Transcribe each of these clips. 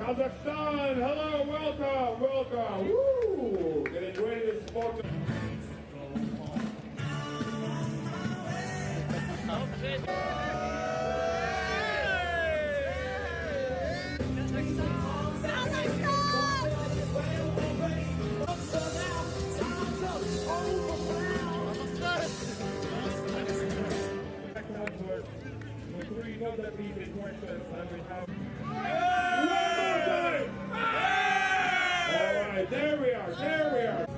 Kazakhstan, hello, welcome, welcome. Woo! Getting ready to spot. Alright, there we are, there we are.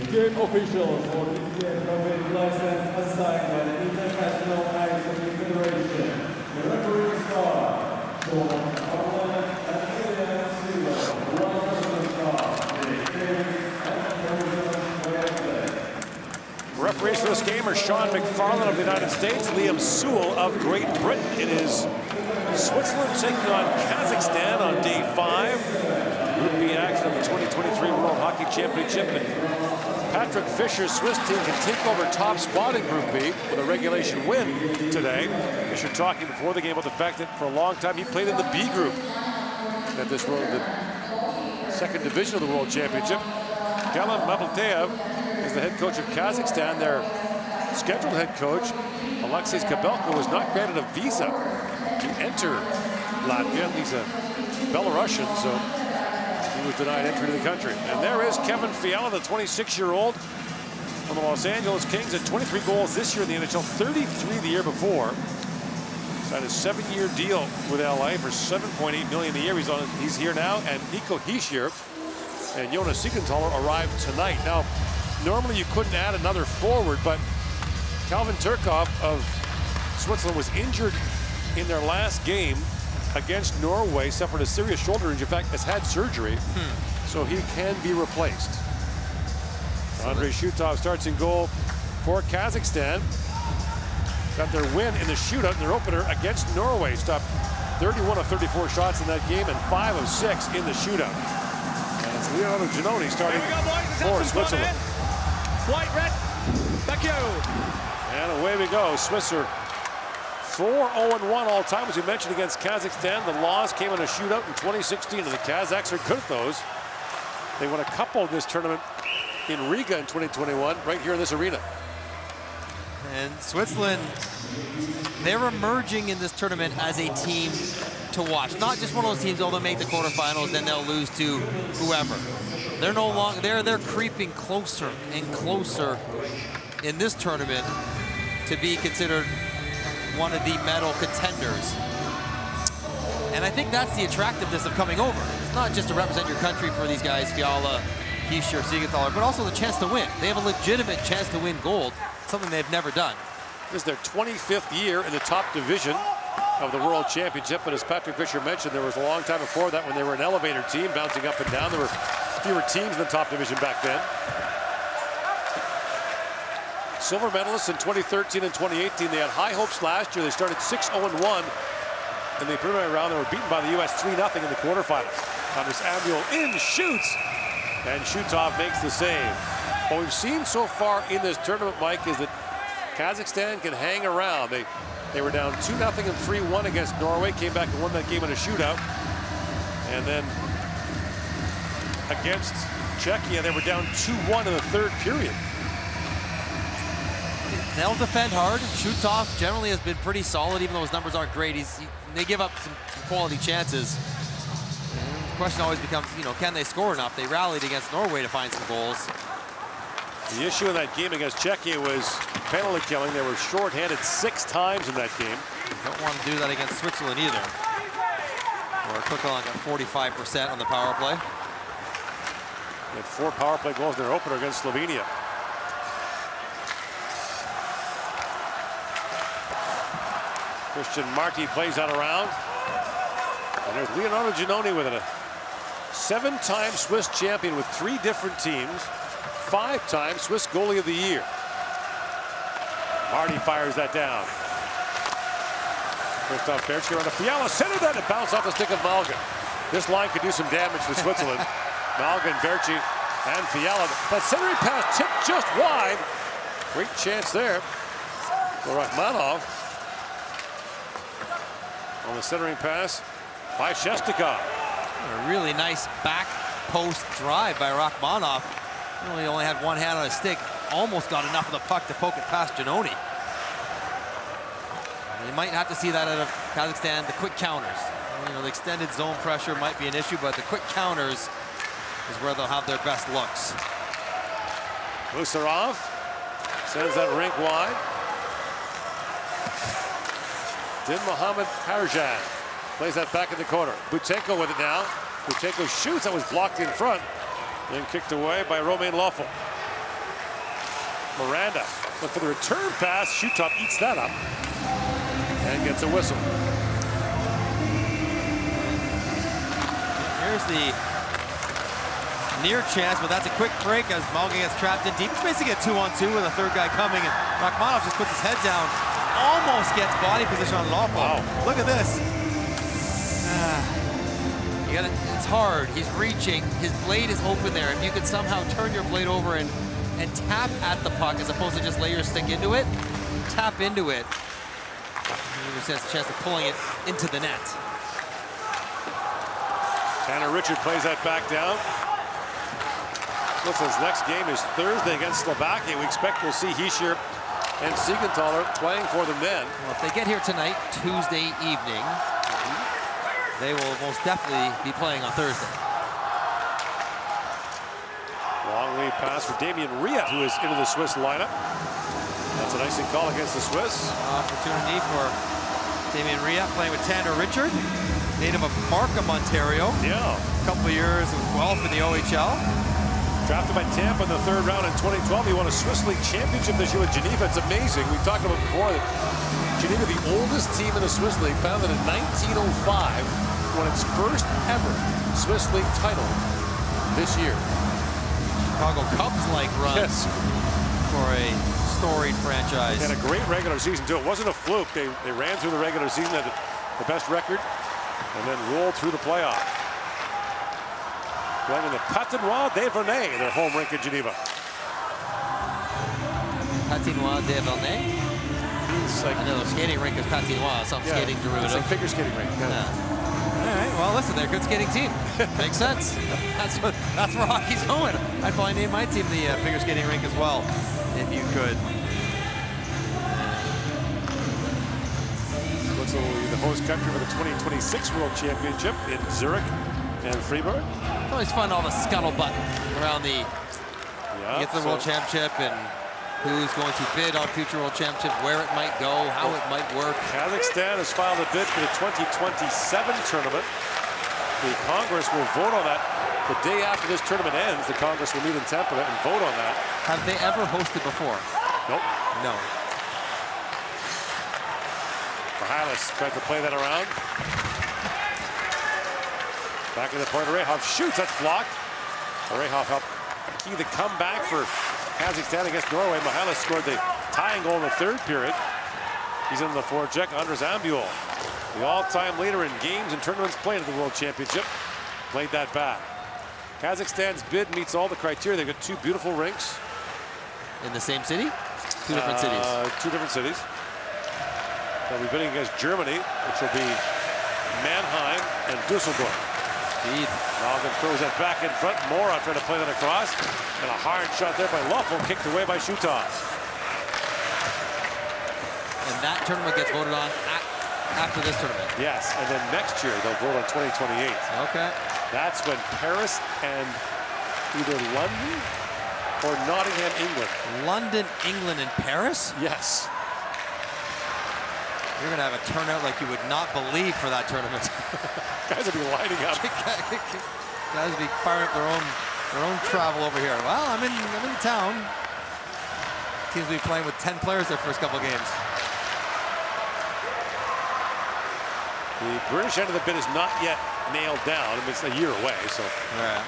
game officials for this year's COVID license assigned by the International Ice Hockey Federation. The referees are John Harlan and William Sewell, one person star, Dave Davis and William. Referees for this game are Sean McFarland of the United States, Liam Sewell of Great Britain. It is Switzerland taking on Kazakhstan on day 5. Group B action of the 2023 World Hockey Championship. And Patrick Fisher's Swiss team can take over top spot in Group B with a regulation win today. Fisher talking before the game about the fact that for a long time he played in the B group at this world, the second division of the World Championship. Kelan Mabelteev is the head coach of Kazakhstan. Their scheduled head coach, Alexei Kabelko, was not granted a visa to enter Latvia. He's a Belarusian, so he was denied entry to the country. And there is Kevin Fiala, the 26-year-old from the Los Angeles Kings, at 23 goals this year in the NHL, 33 the year before. Signed a 7-year deal with LA for $7.8 million a year. He's here now, and Nico Hischier and Jonas Siegenthaler arrived tonight. Now, normally you couldn't add another forward, but Calvin Turkov of Switzerland was injured in their last game against Norway, suffered a serious shoulder injury. In fact, has had surgery, so he can be replaced. Andrei Shutov starts in goal for Kazakhstan. Got their win in the shootout in their opener against Norway. Stopped 31 of 34 shots in that game and 5 of 6 in the shootout. And it's Leonardo Giannoni starting for Switzerland. White, red, back you. And away we go. Swiss are 4-0-1 all time, as we mentioned, against Kazakhstan. The loss came in a shootout in 2016, and the Kazakhs are good at those. They won a couple in this tournament in Riga in 2021, right here in this arena. And Switzerland, they're emerging in this tournament as a team to watch. Not just one of those teams, they'll make the quarterfinals, then they'll lose to whoever. They're no longer, they're creeping closer and closer in this tournament to be considered one of the medal contenders. And I think that's the attractiveness of coming over. It's not just to represent your country for these guys, Fiala, Hischier, Siegenthaler, but also the chance to win. They have a legitimate chance to win gold, something they've never done. This is their 25th year in the top division of the World Championship, but as Patrick Fisher mentioned, there was a long time before that when they were an elevator team bouncing up and down. There were fewer teams in the top division back then. Silver medalists in 2013 and 2018. They had high hopes last year. They started 6-0-1 in the preliminary round. They were beaten by the U.S. 3-0 in the quarterfinals. Anders Ambuel in, shoots, and Shutov makes the save. What we've seen so far in this tournament, Mike, is that Kazakhstan can hang around. They were down 2-0 and 3-1 against Norway, came back and won that game in a shootout. And then against Czechia, they were down 2-1 in the third period. They'll defend hard. Shutov generally has been pretty solid, even though his numbers aren't great. They give up some quality chances. And the question always becomes, can they score enough? They rallied against Norway to find some goals. The issue in that game against Czechia was penalty killing. They were shorthanded 6 times in that game. Don't want to do that against Switzerland either. Or Coquelin got 45% on the power play. They had 4 power play goals in their opener against Slovenia. Christian Marti plays that around. And there's Leonardo Giannoni with it. A 7-time Swiss champion with 3 different teams. 5-time Swiss goalie of the year. Marti fires that down. Christoph Bertschke on the Fiala, center that, and bounce off the stick of Malgin. This line could do some damage for Switzerland. Malgin, Bertschke, and Fiala. That centering pass tipped just wide. Great chance there for Rachmanov. On the centering pass by Shestakov. A really nice back post drive by Rachmanov. He only had one hand on his stick. Almost got enough of the puck to poke it past Giannoni. You might have to see that out of Kazakhstan, the quick counters. The extended zone pressure might be an issue, but the quick counters is where they'll have their best looks. Musarov sends that rink wide. Din Mohamed Harjan plays that back in the corner. Butenko with it now. Butenko shoots. That was blocked in front. Then kicked away by Romain Loeffel. Miranda. But for the return pass, Shutov eats that up and gets a whistle. Here's the near chance, but that's a quick break as Malga gets trapped in deep. It's basically a 2-on-2 with a third guy coming, and Rachmanov just puts his head down, almost gets body position on Lawful. Wow. Look at this. It's hard. He's reaching. His blade is open there. If you could somehow turn your blade over and tap at the puck as opposed to just lay your stick into it, tap into it, he has a chance of pulling it into the net. Tanner Richard plays that back down. Listen, his next game is Thursday against Slovakia. We expect we'll see Hischier and Siegenthaler playing for them then. Well, if they get here tonight, Tuesday evening, they will most definitely be playing on Thursday. Long lead pass for Damien Ria, who is into the Swiss lineup. That's an icing call against the Swiss. Opportunity for Damien Ria playing with Tanner Richard, native of Markham, Ontario. Yeah. A couple of years of Guelph in the OHL. Drafted by Tampa in the third round in 2012. He won a Swiss League championship this year with Geneva. It's amazing. We talked about before that Geneva, the oldest team in the Swiss League, founded in 1905, won its first ever Swiss League title this year. Chicago Cubs-like run for a storied franchise. They had a great regular season too. It wasn't a fluke. They ran through the regular season, had the best record, and then rolled through the playoff. Playing in the Patinoire des Vernets, their home rink in Geneva. Patinoire des Vernets? It's like, I know the skating rink is Patinoire, some skating derivative. It's like figure skating rink. Yeah. All right, well, listen, they're a good skating team. Makes sense. That's where hockey's going. I'd probably name my team the figure skating rink as well, if you could. Looks like we'll be the host country for the 2026 World Championship in Zurich and Freiburg. It's always fun, all the scuttlebutt around the get to the World Championship and who's going to bid on future World Championships, where it might go, how it might work. Kazakhstan has filed a bid for the 2027 tournament. The Congress will vote on that the day after this tournament ends. The Congress will meet in Tampa and vote on that. Have they ever hosted before? Nope. No. Mihalis tried to play that around. Back in the point, Rehov shoots, that's blocked. Rehov helped key the comeback for Kazakhstan against Norway. Mihalis scored the tying goal in the third period. He's in the forecheck. Andres Ambuol, the all-time leader in games and tournaments played at the World Championship, played that back. Kazakhstan's bid meets all the criteria. They've got two beautiful rinks. In the same city? Two different cities. Two different cities. They'll be bidding against Germany, which will be Mannheim and Dusseldorf. Indeed. Malgin throws that back in front. Mora trying to play that across. And a hard shot there by Loeffel, kicked away by Shutov. And that tournament gets voted on after this tournament. Yes, and then next year they'll vote on 2028. Okay. That's when Paris and either London or Nottingham, England. London, England, and Paris? Yes. You're going to have a turnout like you would not believe for that tournament. Guys will be lining up. Guys will be firing up their own travel over here. Well, I'm in town. Teams will be playing with 10 players their first couple of games. The British end of the bid is not yet nailed down. I mean, it's a year away, so. Yeah.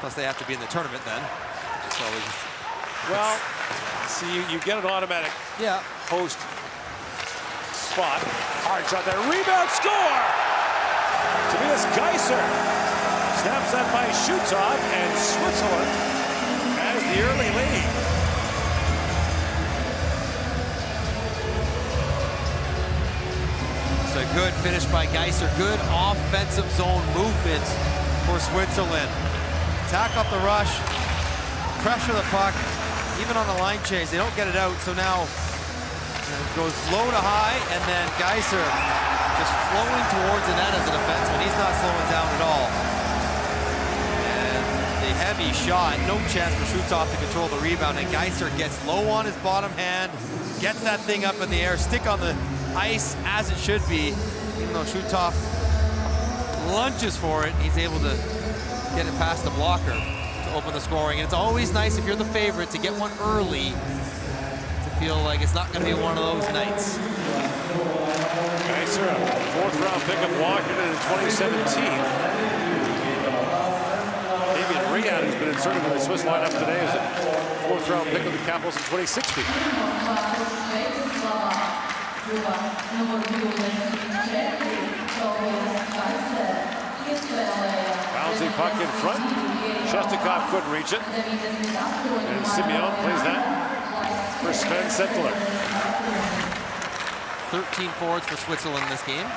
Plus, they have to be in the tournament then. Well, see, you get an automatic host spot. Hard shot there. Rebound, score! Tobias Geiser snaps that by Shutov, and Switzerland has the early lead. It's a good finish by Geiser. Good offensive zone movement for Switzerland. Tack up the rush, pressure the puck, even on the line change. They don't get it out, so now it goes low to high, and then Geiser just flowing towards the net as a defenseman. He's not slowing down at all. And the heavy shot, no chance for Shutov to control the rebound, and Geiser gets low on his bottom hand, gets that thing up in the air, stick on the ice as it should be. Even though Shutov lunges for it, he's able to get it past the blocker to open the scoring. And it's always nice if you're the favorite to get one early, to feel like it's not going to be one of those nights. Nice fourth round pick of Washington in 2017. Riga, who's been inserted in the Swiss lineup today, is a fourth round pick of the Capitals in 2016. Bouncing puck in front. Shestakov couldn't reach it. And Simeon plays that for Sven Settler. 13 forwards for Switzerland in this game.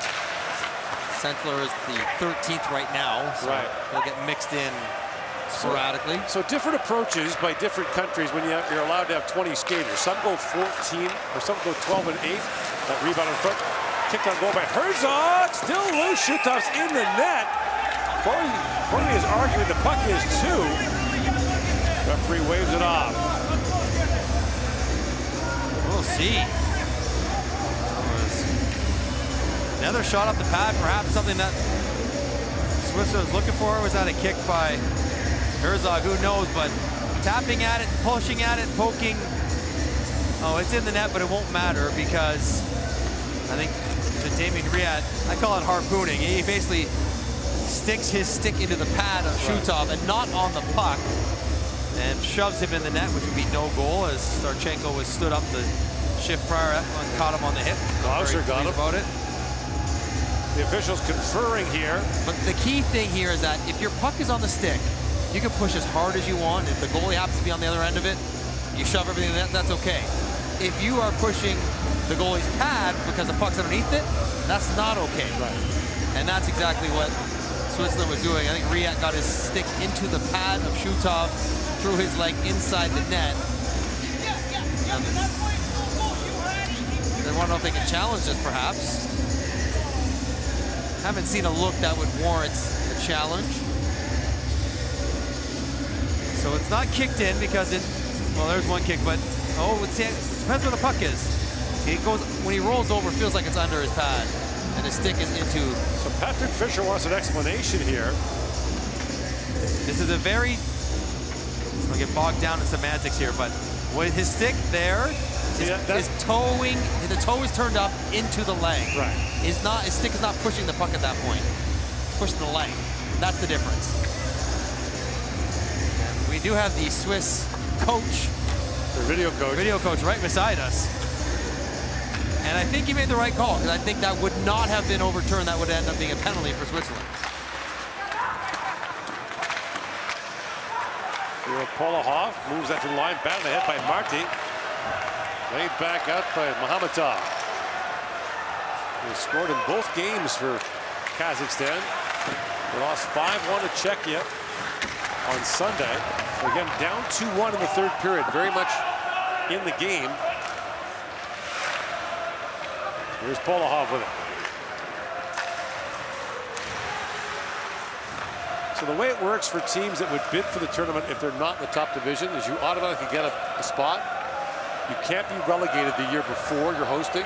Settler is the 13th right now, so he'll get mixed in sporadically. So different approaches by different countries when you're allowed to have 20 skaters. Some go 14, or some go 12 and 8. That rebound in front. Kicked on goal by Herzog. Still loose. Shutov's in the net. Corey is arguing the puck is 2. Referee waves it off. We'll see. Another shot off the pad, perhaps something that Switzerland was looking for. Was that a kick by Herzog? Who knows, but tapping at it, pushing at it, poking. Oh, it's in the net, but it won't matter because I think to Damien Riat, I call it harpooning. He basically sticks his stick into the pad of Shutov and not on the puck and shoves him in the net, which would be no goal as Starchenko was stood up the shift prior and caught him on the hip. Glauser got him. About it. The officials conferring here. But the key thing here is that if your puck is on the stick, you can push as hard as you want. If the goalie happens to be on the other end of it, you shove everything in the net, that's okay. If you are pushing the goalie's pad because the puck's underneath it, that's not okay. And that's exactly what Switzerland was doing. I think Riat got his stick into the pad of Shutov, threw his leg inside the net. They want to know if they can challenge this, perhaps. Haven't seen a look that would warrant a challenge. So it's not kicked in because it, well, there's one kick, but it depends where the puck is. It goes, when he rolls over, it feels like it's under his pad, and his stick is into. So Patrick Fisher wants an explanation here. This is a very, I'll get bogged down in semantics here, but with his stick there, his towing, the toe is turned up into the leg. His stick is not pushing the puck at that point. It's pushing the leg. That's the difference. And we do have the Swiss coach, the video coach right beside us. And I think he made the right call, because I think that would not have been overturned. That would end up being a penalty for Switzerland. Polahov moves that to the line, batted ahead by Marty. Laid back out by Mahamatov. He scored in both games for Kazakhstan. They lost 5-1 to Czechia on Sunday. Again, down 2-1 in the third period. Very much in the game. Here's Polahov with it. So the way it works for teams that would bid for the tournament if they're not in the top division is you automatically get a spot. You can't be relegated the year before you're hosting,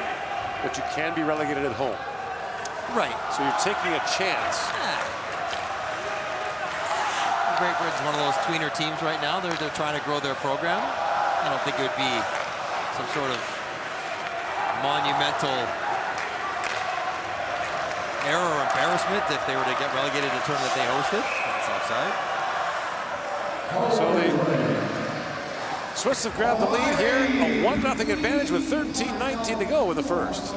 but you can be relegated at home. Right. So you're taking a chance. Great Britain's one of those tweener teams right now. They're trying to grow their program. I don't think it would be some sort of monumental error or embarrassment if they were to get relegated to a tournament that they hosted. That's offside. So the Swiss have grabbed the lead here. A 1-0 advantage with 13:19 to go in the first.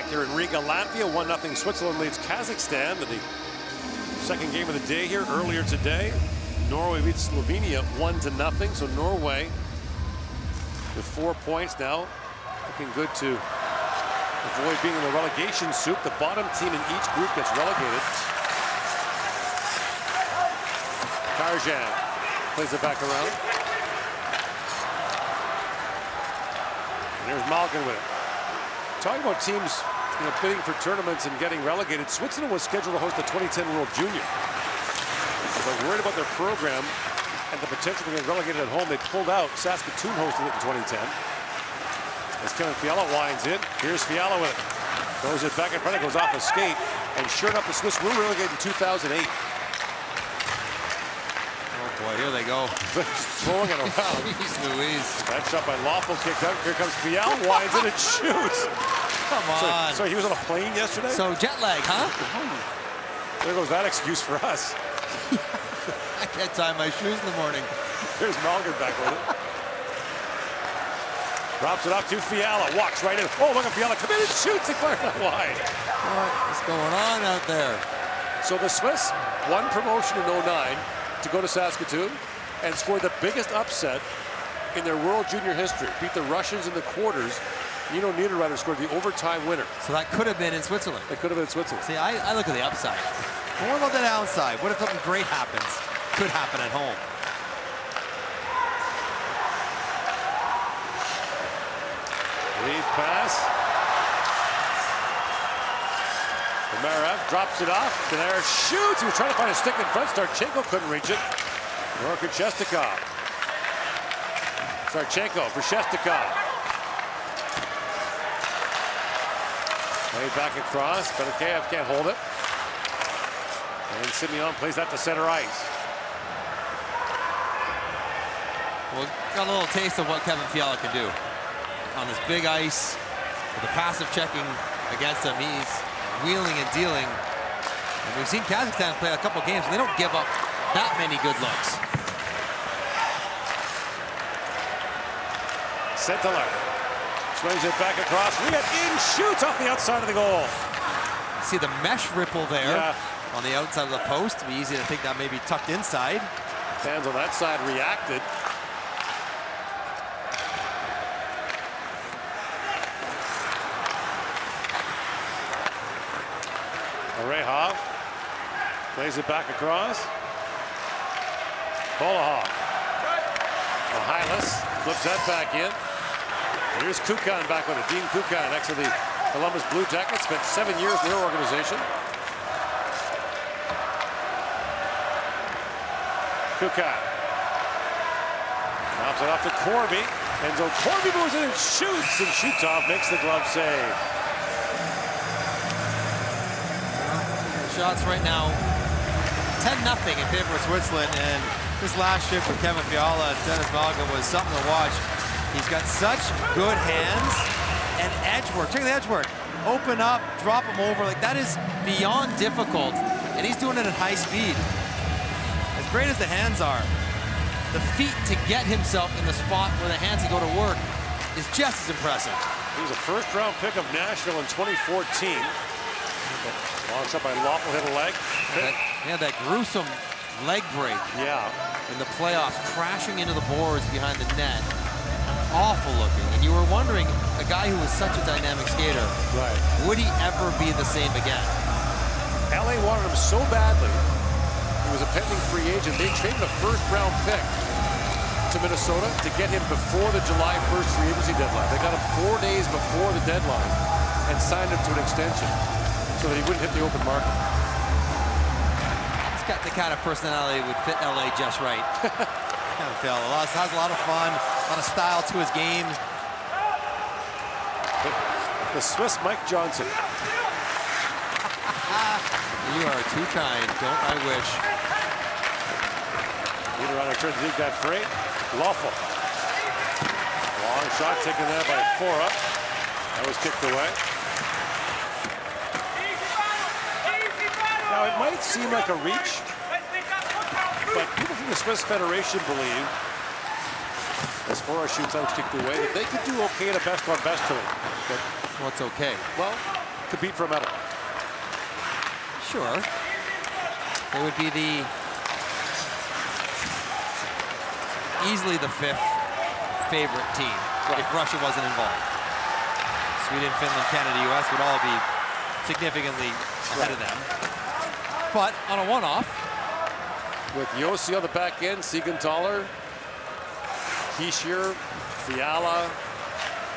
here in Riga, Latvia. 1-0 Switzerland leads Kazakhstan. The second game of the day here earlier today. Norway beats Slovenia 1-0. So Norway with 4 points now, looking good to avoid being in the relegation soup. The bottom team in each group gets relegated. Karjan plays it back around. And there's Malkin with it. Talking about teams, bidding for tournaments and getting relegated, Switzerland was scheduled to host the 2010 World Junior. But worried about their program and the potential to get relegated at home, they pulled out. Saskatoon hosted it in 2010. As Kevin Fiala winds in, here's Fiala with it. Throws it back in front, it goes off a skate. And sure enough, the Swiss were relegated in 2008. Oh boy, here they go. Just throwing it around. Jeez Louise. That shot by Lawful kicked out. Here comes Fiala, winds in and shoots. Come on. So he was on a plane yesterday? So jet lag, huh? There goes that excuse for us. I can't tie my shoes in the morning. Here's Malgard back with it. Drops it off to Fiala, walks right in. Oh, look at Fiala come in and shoots it clear wide. What is going on out there? So the Swiss won promotion in 09 to go to Saskatoon and scored the biggest upset in their World Junior history. Beat the Russians in the quarters. Nino Niederreiter scored the overtime winner. So that could have been in Switzerland. It could have been in Switzerland. See, I look at the upside. But what about the downside? What if something great happens? Could happen at home. Lead pass. Komarev drops it off. Denayer shoots. He was trying to find a stick in front. Starchenko couldn't reach it. Norka Chestikov. Starchenko for Chestikov. Played back across. Benekeyev can't hold it. And Simeon plays that to center ice. Well, got a little taste of what Kevin Fiala can do. On this big ice, with the passive checking against him, he's wheeling and dealing. And we've seen Kazakhstan play a couple games, and they don't give up that many good looks. Sentler swings it back across. Riga in, shoots off the outside of the goal. See the mesh ripple there on the outside of the post. It'd be easy to think that may be tucked inside. Fans on that side reacted. Orehov plays it back across. Bolahov. Mihalis flips that back in. And here's Kukan back with it. Dean Kukan, next to the Columbus Blue Jackets, spent 7 years in their organization. Kukan. Drops it off to Corby. Enzo Corby moves in and shoots, and Shutov makes the glove save. Shots right now, 10-0 in favor of Switzerland, and this last shift with Kevin Fiala and Dennis Malgin was something to watch. He's got such good hands and edge work. Check the edge work. Open up, drop him over. Like, that is beyond difficult, and he's doing it at high speed. As great as the hands are, the feet to get himself in the spot where the hands can go to work is just as impressive. He was a first-round pick of Nashville in 2014. Long shot by Lawful, hit a leg. He had that gruesome leg break. Yeah. In the playoffs, crashing into the boards behind the net. Awful looking. And you were wondering, a guy who was such a dynamic skater, would he ever be the same again? LA wanted him so badly. He was a pending free agent. They traded a first-round pick to Minnesota to get him before the July 1st free agency deadline. They got him 4 days before the deadline and signed him to an extension so that he wouldn't hit the open market. He's got the kind of personality that would fit LA just right. Kevin Fiala has a lot of fun, a lot of style to his game. The Swiss Mike Johnson. You are too kind, don't I wish. Niederreiter turns deep, got free. Lawful. Long shot taken there by Fora. That was kicked away. Now, it might seem like a reach, but people from the Swiss Federation believe, as Fora shoots out, kicked away, that they could do okay at a best-on-best tournament. What's okay? Well, compete for a medal. Sure. They would be easily the 5th favorite team if Russia wasn't involved. Sweden, Finland, Canada, US would all be significantly ahead of them. But on a one-off, with Yossi on the back end, Siegenthaler, Kishier, Fiala,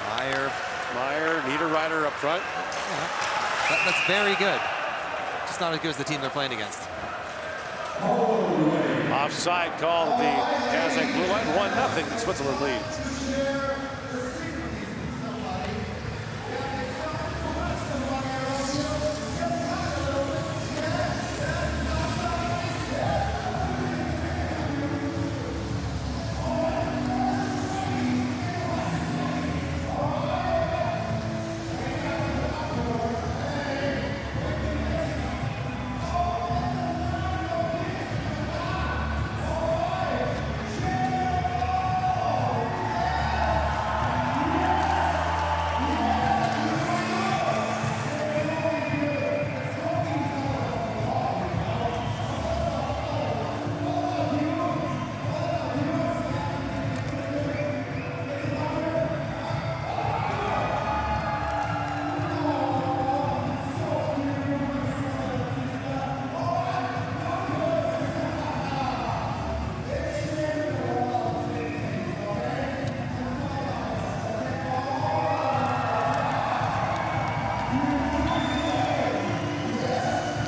Meyer, Niederreiter up front. that's very good. Just not as good as the team they're playing against. Offside call at the Kazakh blue line. 1-0. Switzerland leads.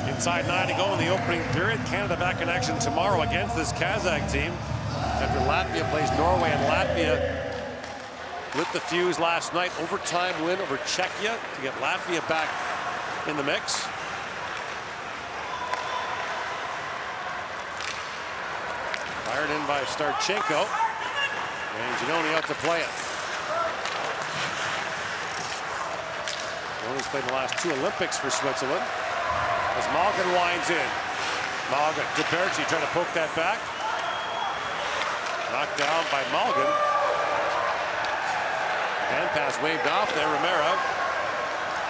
Inside 9 to go in the opening period. Canada back in action tomorrow against this Kazakh team. After Latvia plays Norway, and Latvia lit the fuse last night. Overtime win over Czechia to get Latvia back in the mix. Fired in by Starchenko. And Giannoni out to play it. Giannoni's played the last 2 Olympics for Switzerland. As Malgin winds in. Malgin, DeBerci trying to poke that back. Knocked down by Malgin. Hand pass waved off there, Romero.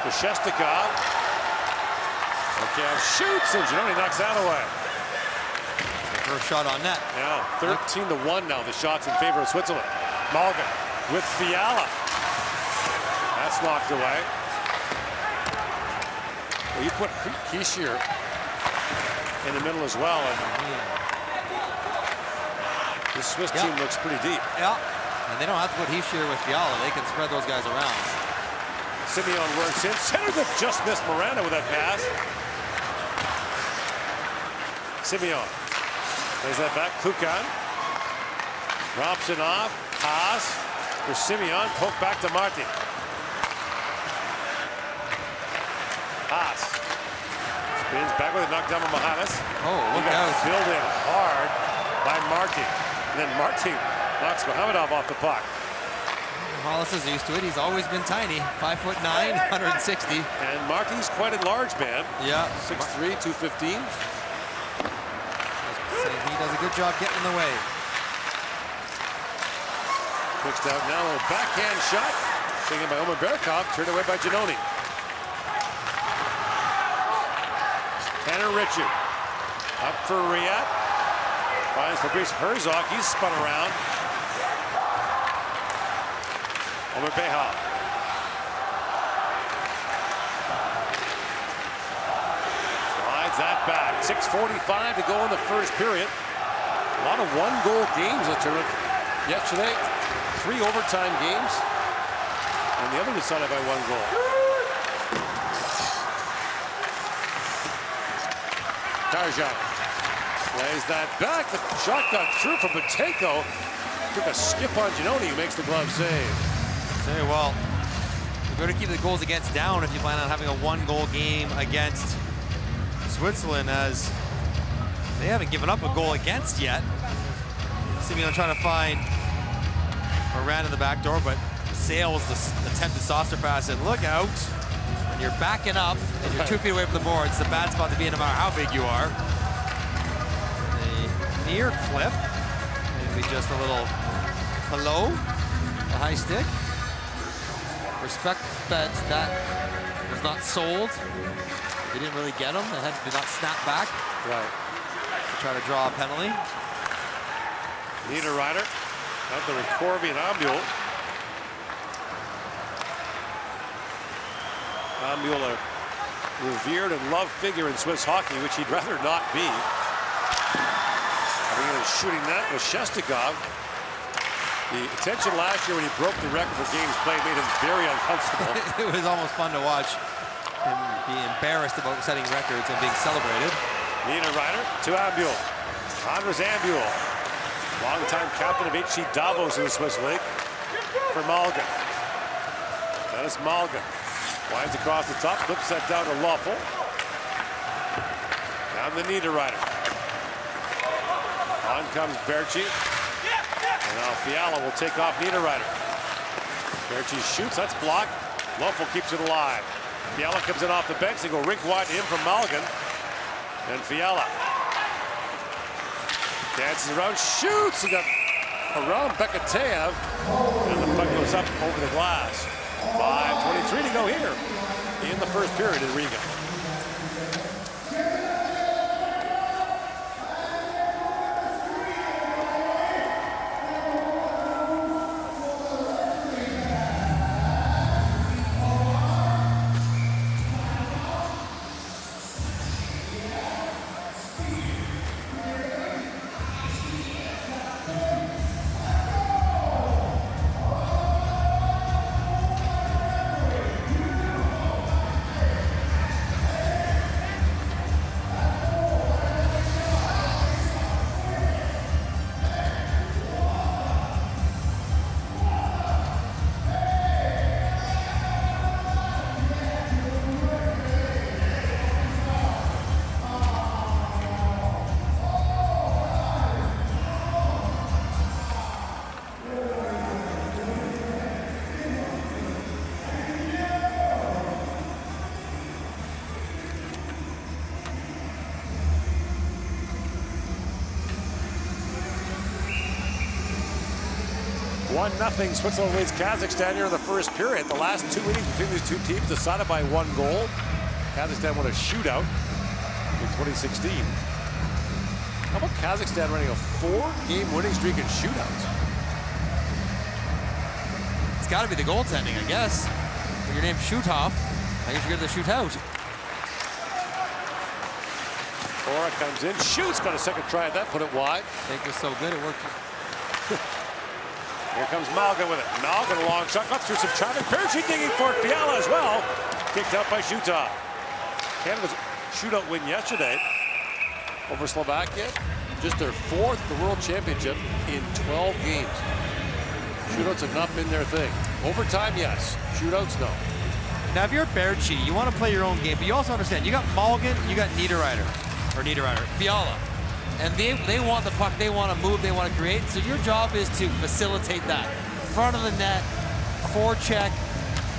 To Shestakov. Orkiev shoots, and Giannoni knocks that away. First shot on net. Yeah, 13-1 now, the shots in favor of Switzerland. Malgin with Fiala. That's knocked away. Well, you put Kishier in the middle as well, and this Swiss team looks pretty deep. Yeah, and they don't have to put Kishier with Fiala. They can spread those guys around. Simeon works in. Centers it, just missed Miranda with that pass. Simeon plays that back. Kukan drops it off. Pass for Simeon. Poke back to Marti. Haas spins back with a knockdown by Mohanis. Oh, look out. Filled in hard by Marti. And then Marti knocks Mohamedov off the puck. Hollis is used to it. He's always been tiny. 5'9", 160. And Marti's quite a large man. Yeah. 6'3", 215. He does a good job getting in the way. Pitched out now, a backhand shot. Taken by Omer Berkov, turned away by Giannoni. Tanner Richard up for Riyad. Finds Fabrice Herzog. He's spun around. Omer Behal. Slides that back. 6:45 to go in the first period. A lot of one-goal games in the tournament. Yesterday, 3 overtime games. And the other decided by 1 goal. Tarjan plays that back. The shot got through from Buteyko. Took a skip on Giannoni, who makes the glove save. Say, well, you better keep the goals against down if you plan on having a 1-goal game against Switzerland, as they haven't given up a goal against yet. Simeon trying to find Moran in the back door, but Sales the attempted saucer pass, and look out. When you're backing up and you're 2 feet away from the board, it's a bad spot to be in no matter how big you are. A near clip. Maybe just a little hello. The high stick. Respect that was not sold. They didn't really get him. They did not snap back. Right. To try to draw a penalty. Niederreiter, out there with Corby and Ambuel. Ambuel, a revered and loved figure in Swiss hockey, which he'd rather not be. Having a shooting net with Shestakov. The attention last year when he broke the record for games played made him very uncomfortable. It was almost fun to watch him be embarrassed about setting records and being celebrated. Niederreiter to Ambuel. Andres Ambuel, longtime captain of HC Davos in the Swiss League. For Malgin. Dennis Malgin winds across the top, flips that down to Loeffel. Down to Niederreiter. On comes Berchi. And now Fiala will take off Niederreiter. Berchi shoots, that's blocked. Loeffel keeps it alive. Fiala comes in off the bench. They go rink wide in from Malgin. And Fiala dances around, shoots. He got around Bekateev. And the puck goes up over the glass. 5:23 to go here in the first period in Riga. Nothing. Switzerland leads Kazakhstan here in the first period. The last 2 innings between these two teams decided by 1 goal. Kazakhstan won a shootout in 2016. How about Kazakhstan running a 4-game winning streak in shootouts? It's got to be the goaltending, I guess. When your name's Shutov, I guess you're going to shoot out. Cora comes in, shoots, got a second try at that, put it wide. Take was so good, it worked. Here comes Malgin with it. Malgin a long shot, got through some traffic. Berchi digging for it. Fiala as well. Kicked out by Shutov. Canada's shootout win yesterday over Slovakia. Just their 4th at the World Championship in 12 games. Shootouts have not been their thing. Overtime, yes. Shootouts, no. Now, if you're Berchi, you want to play your own game, but you also understand, you got Malgin, you got Niederreiter, Fiala. And they want the puck, they want to move, they want to create. So your job is to facilitate that. Front of the net, forecheck,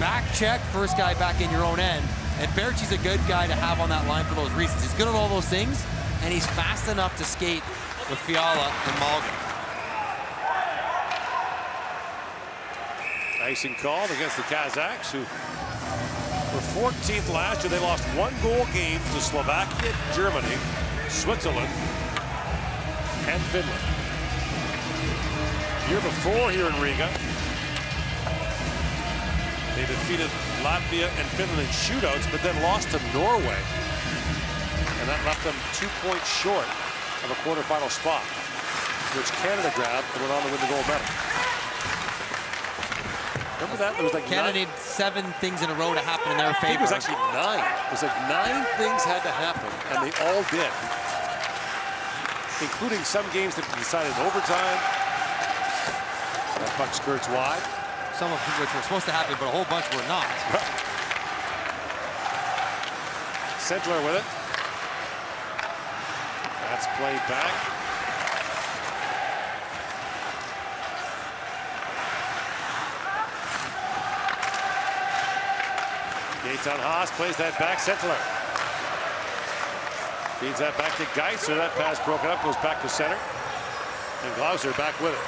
back check, first guy back in your own end. And Berchi's a good guy to have on that line for those reasons. He's good at all those things, and he's fast enough to skate with Fiala and Malgin. Icing called against the Kazakhs, who were 14th last year. They lost 1-goal games to Slovakia, Germany, Switzerland, and Finland. Year before here in Riga, they defeated Latvia and Finland in shootouts, but then lost to Norway. And that left them 2 points short of a quarterfinal spot, which Canada grabbed and went on to win the gold medal. Remember that? There was like Canada need 7 things in a row to happen in their favor. I think it was actually 9. It was like 9 things had to happen, and they all did. Including some games that decided in overtime. That puck skirts wide. Some of which were supposed to happen, but a whole bunch were not. Sentler with it. That's played back. Gaetan Haas plays that back. Sentler feeds that back to Geiser. That pass broken up, goes back to center. And Glauser back with it.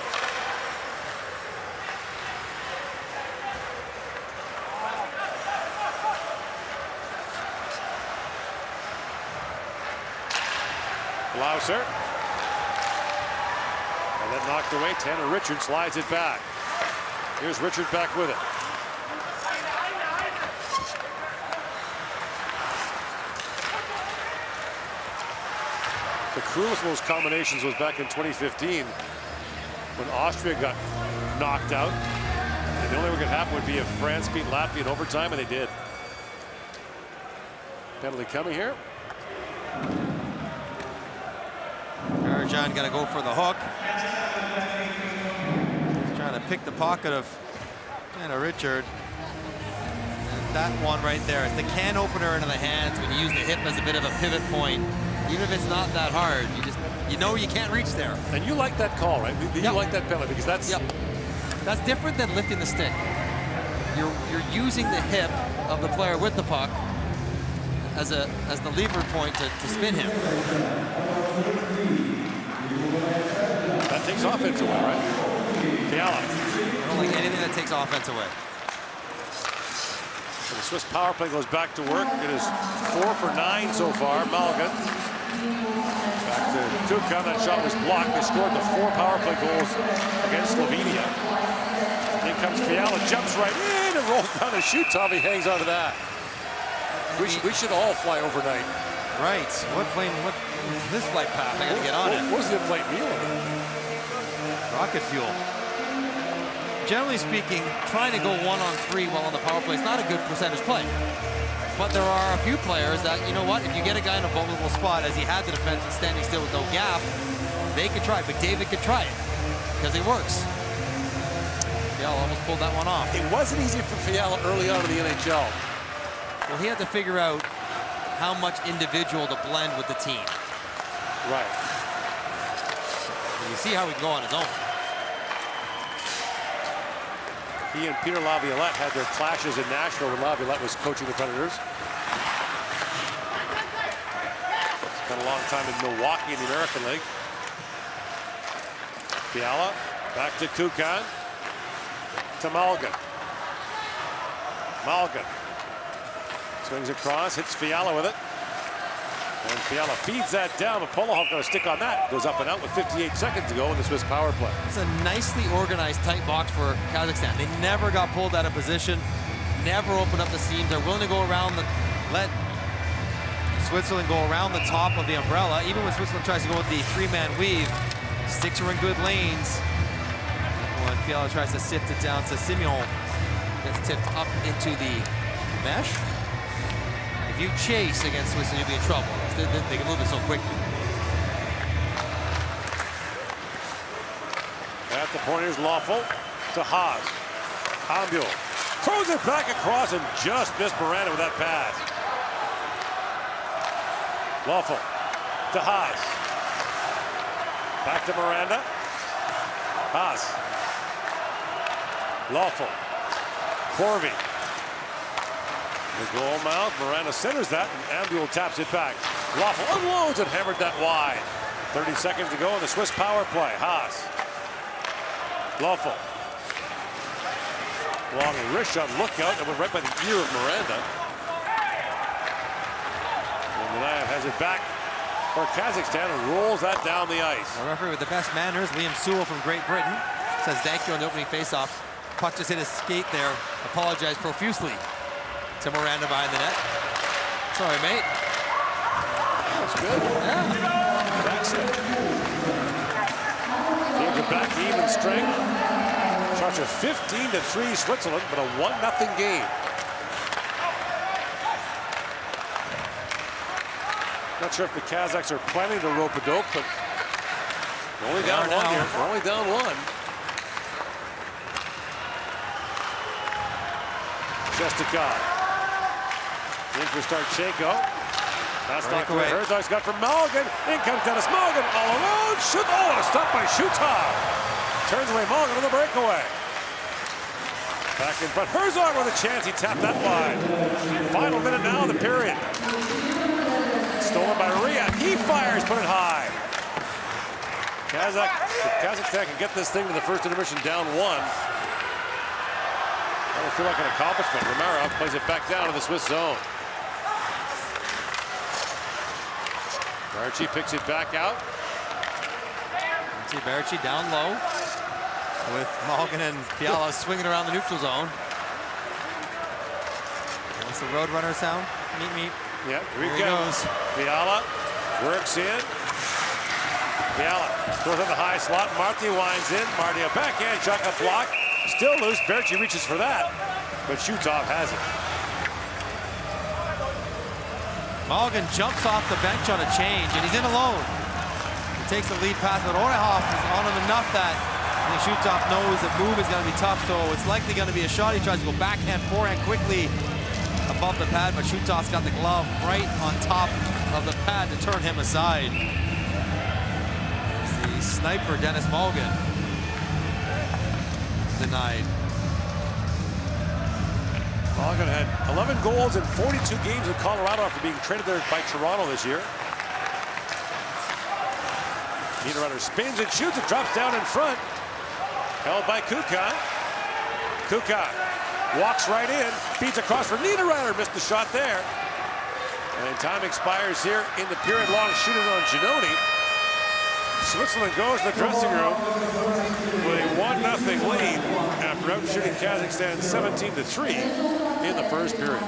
Hauser. And then knocked away. Tanner Richard slides it back. Here's Richard back with it. The cruelest of those combinations was back in 2015 when Austria got knocked out. And the only way it could happen would be if France beat Latvia in overtime, and they did. Penalty coming here. Karajan got to go for the hook. He's trying to pick the pocket of Tanner Richard. And that one right there, it's the can opener into the hands when you use the hip as a bit of a pivot point. Even if it's not that hard, you know you can't reach there. And you like that call, right? You like that penalty because that's that's different than lifting the stick. You're using the hip of the player with the puck as the lever point to spin him. That takes offense away, right? Fiala. I don't like anything that takes offense away. So the Swiss power play goes back to work. It is 4 for 9 so far. Malgin. Back to Tuukka. That shot was blocked. They scored the 4 power play goals against Slovenia. In comes Fiala, jumps right in and rolls down the shoot. Tommy hangs onto that. We should all fly overnight. Right. What plane? What this flight path? I got to get on it. What's the flight meal? Rocket fuel. Generally speaking, trying to go 1-on-3 while on the power play is not a good percentage play. But there are a few players that, you know what, if you get a guy in a vulnerable spot, as he had the defense standing still with no gap, they could try. McDavid could try it because it works. Fiala almost pulled that one off. It wasn't easy for Fiala early on in the NHL. Well, he had to figure out how much individual to blend with the team. Right. And you see how he can go on his own. He and Peter Laviolette had their clashes in Nashville when Laviolette was coaching the Predators. Spent a long time in Milwaukee in the American League. Fiala back to Kukan. To Malgin. Malgin. Swings across, hits Fiala with it. And Fiala feeds that down, but Polohoff got a stick on that. Goes up and out with 58 seconds to go in the Swiss power play. It's a nicely organized tight box for Kazakhstan. They never got pulled out of position, never opened up the seams. They're willing to go around let Switzerland go around the top of the umbrella. Even when Switzerland tries to go with the 3-man weave, sticks are in good lanes. When Fiala tries to sift it down to Simeon, gets tipped up into the mesh. If you chase against Switzerland, you'll be in trouble. They can move it so quickly. At the point, here's Lawful to Haas. Ambul throws it back across and just missed Miranda with that pass. Lawful to Haas. Back to Miranda. Haas. Lawful. Corby. The goal mouth. Miranda centers that, and Ambul taps it back. Lawful unloads and hammered that wide. 30 seconds to go in the Swiss power play. Haas. Lawful. Long wrist shot, look out, and went right by the ear of Miranda. And Minayev has it back for Kazakhstan and rolls that down the ice. The referee with the best manners, Liam Sewell from Great Britain, says thank you on the opening faceoff. Puck just hit his skate there. Apologized profusely to Miranda behind the net. Sorry, mate. That's good. Yeah. That's it. Games are back to even strength. Shots are 15-3 Switzerland, but a 1-0 game. Not sure if the Kazakhs are planning to rope-a-dope, but we're only down one here. We're only down one. Shestakov. In for Starchenko. That's not good. Herzog's got from Malgin. In comes Dennis Malgin all alone. Shoot! Oh, and a stop by Shutov. Turns away Malgin on the breakaway. Back in front. Herzog with a chance. He tapped that wide. Final minute now of the period. Stolen by Riga. He fires, put it high. Kazakhstan can get this thing to the first intermission down one. That'll feel like an accomplishment. Romarov plays it back down to the Swiss zone. Barchi picks it back out. See Barchi down low with Morgan and Fiala swinging around the neutral zone. What's the Roadrunner sound? Meet, meet. Yeah, here he goes. Fiala works in. Fiala throws in the high slot. Marty winds in. Marty a backhand shotgun block. Still loose. Barchi reaches for that, but Shutov has it. Morgan jumps off the bench on a change, and he's in alone. He takes the lead pass, but Orehov is on him enough that I think Shutov knows the move is going to be tough, so it's likely going to be a shot. He tries to go backhand, forehand quickly above the pad, but Shutov's got the glove right on top of the pad to turn him aside. It's the sniper, Dennis Morgan, denied. Morgan had 11 goals in 42 games in Colorado after being traded there by Toronto this year. Niederreiter spins and shoots. It drops down in front. Held by Kuka. Kuka walks right in, feeds across for Niederreiter. Missed the shot there. And time expires here in the period. Long shooting on Giannoni. Switzerland goes to the dressing room with a 1-0 lead after out-shooting Kazakhstan 17-3 in the first period.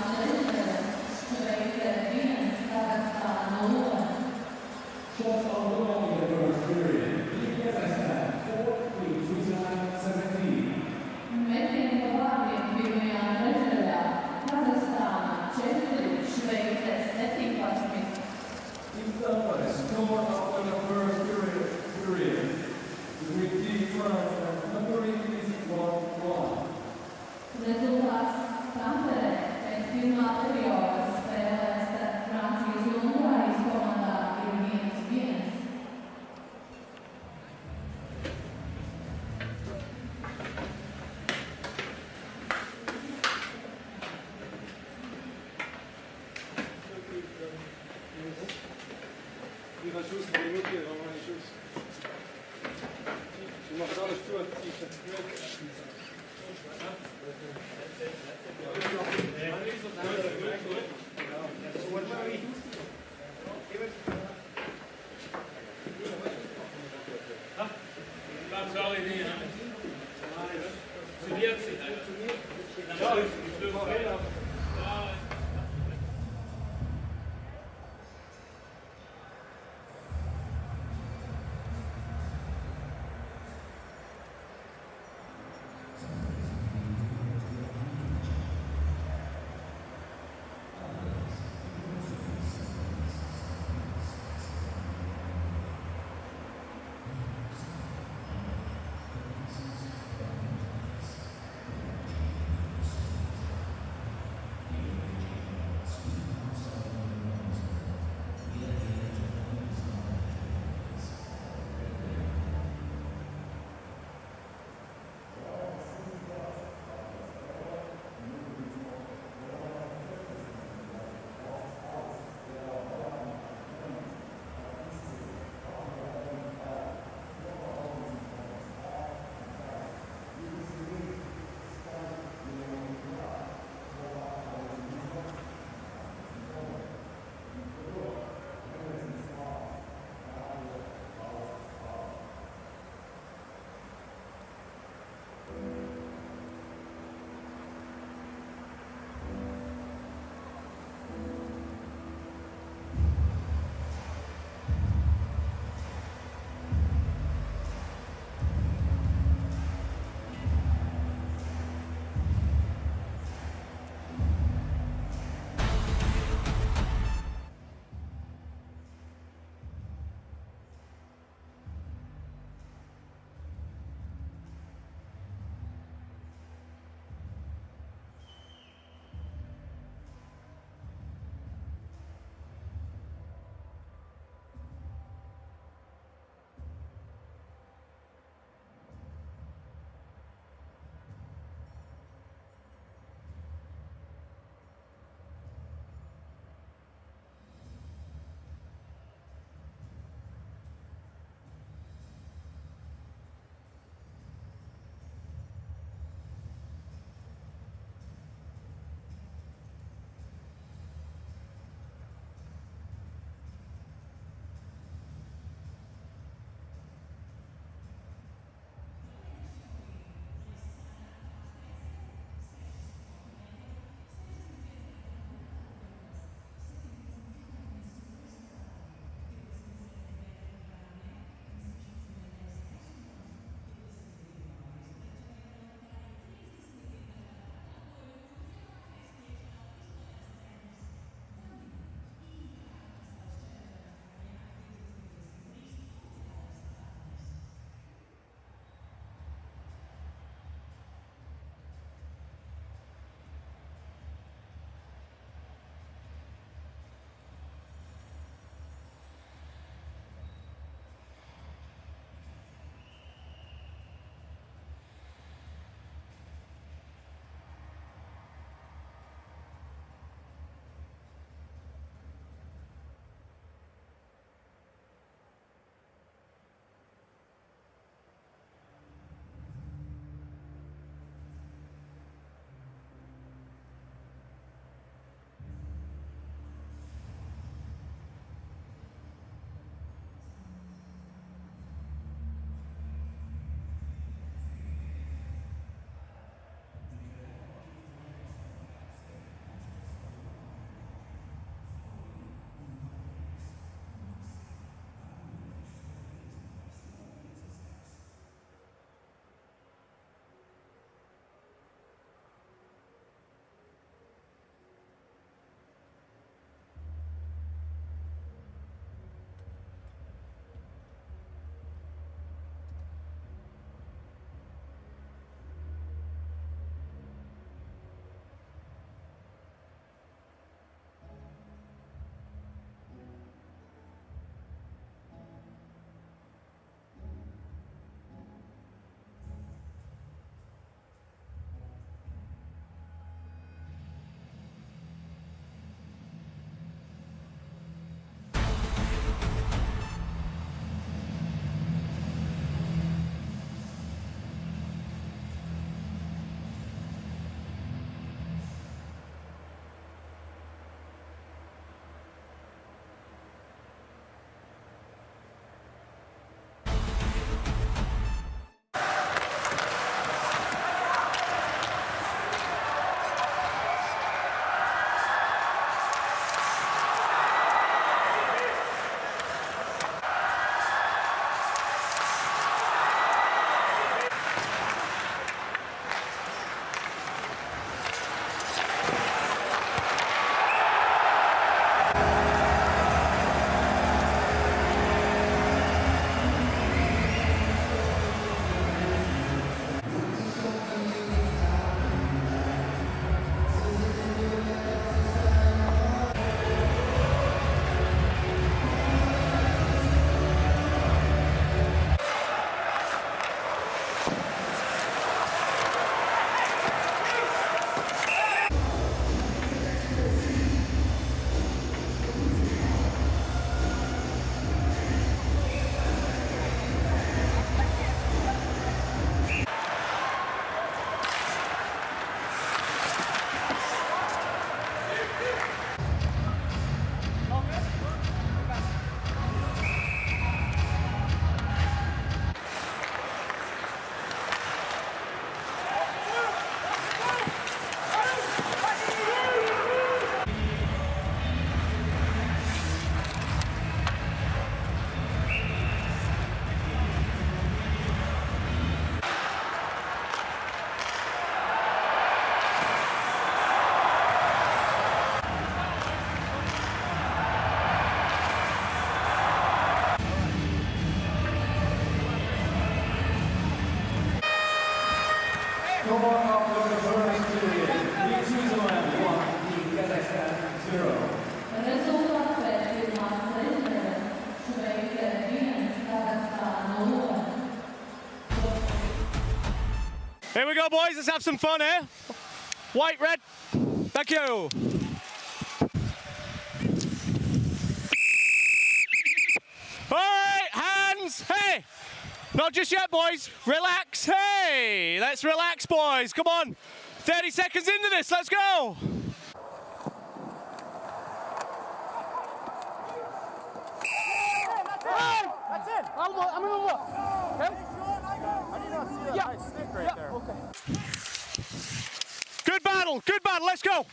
Score after the first period. Team Switzerland 1, Team Kazakhstan 0. Результат першої масової Швеція Вільнюс, Казахстан 0. Here we go, boys. Let's have some fun here. White, red. Thank you. All right, hands. Hey. Not just yet, boys. Relax. Hey. Let's relax, boys. Come on. 30 seconds into this. Let's go. That's it. I'm gonna look. Okay? I did not see that nice stick right there. Okay. Good battle. Good battle. Let's go.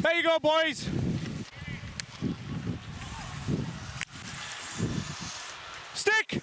There you go, boys. Stick.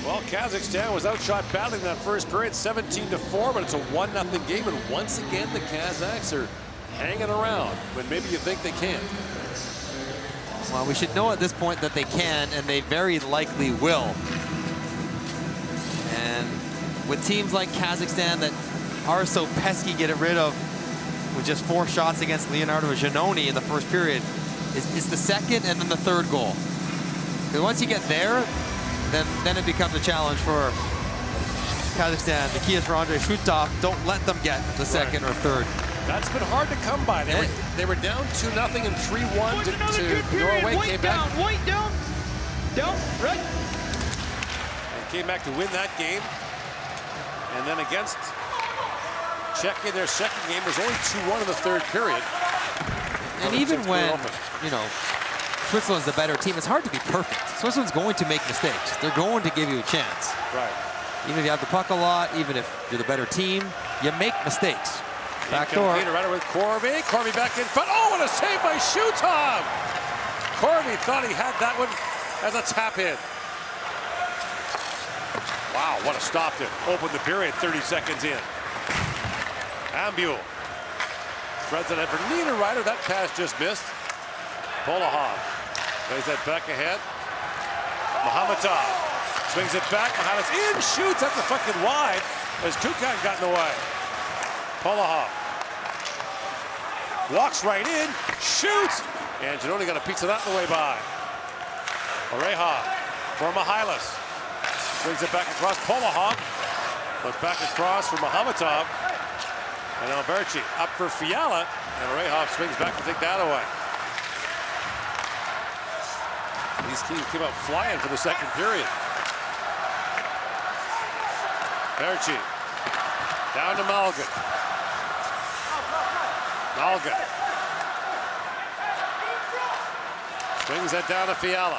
Well, Kazakhstan was outshot badly in that first period, 17-4, but it's a 1-0 game, and once again the Kazakhs are hanging around when maybe you think they can't. Well, we should know at this point that they can, and they very likely will. And with teams like Kazakhstan that are so pesky, get it rid of with just 4 shots against Leonardo Giannoni in the first period, it's the second and then the third goal. Because once you get there, then it becomes a challenge for Kazakhstan. The key is for Andrei Shutov, don't let them get the second or third. That's been hard to come by. They were down 2-0 and 3-1 to Norway. White came down, back. white down, right. And came back to win that game. And then against Czechia, their second game was only 2-1 in the third period. And even when, you know, Switzerland's the better team, it's hard to be perfect. Switzerland's going to make mistakes. They're going to give you a chance. Right. Even if you have the puck a lot, even if you're the better team, you make mistakes. Backdoor. Right with Corby. Corby back in front. Oh, what a save by Shutov! Corby thought he had that one as a tap in. Wow, what a stop to open the period 30 seconds in. Ambule. Threads it in for Niederreiter. That pass just missed. Polahov plays that back ahead. Mahamatov swings it back. Mahamatov in, shoots. That's a fucking wide as Kukan got in the way. Polahov walks right in, shoots, and Giannoni got a piece of that in the way by. Orehov for Mihalis. Brings it back across Polahov, but back across for Mahamatov. And Alberti up for Fiala, and Orehov swings back to take that away. These teams came out flying for the second period. Berchi down to Malgin. Malgin swings that down to Fiala.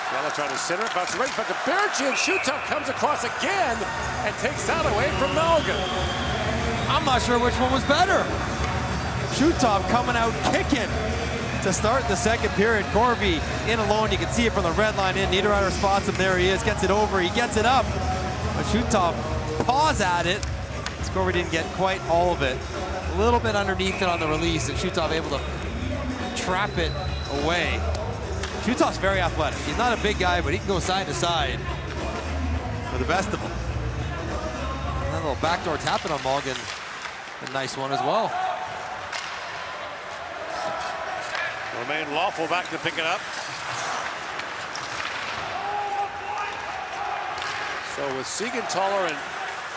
Fiala trying to center it, bounces right back to Berchi, and Shutov comes across again and takes that away from Malgin. I'm not sure which one was better. Shutov coming out kicking to start the second period. Corby in alone, you can see it from the red line in. Niederreiter spots him, there he is, gets it over, he gets it up. But Shutov paws at it. Corby didn't get quite all of it. A little bit underneath it on the release, and Shutov able to trap it away. Shutov's very athletic. He's not a big guy, but he can go side to side for the best of them. And a little backdoor tapping on Malgin. A nice one as well. Romain Lawful back to pick it up. So with Siegenthaler and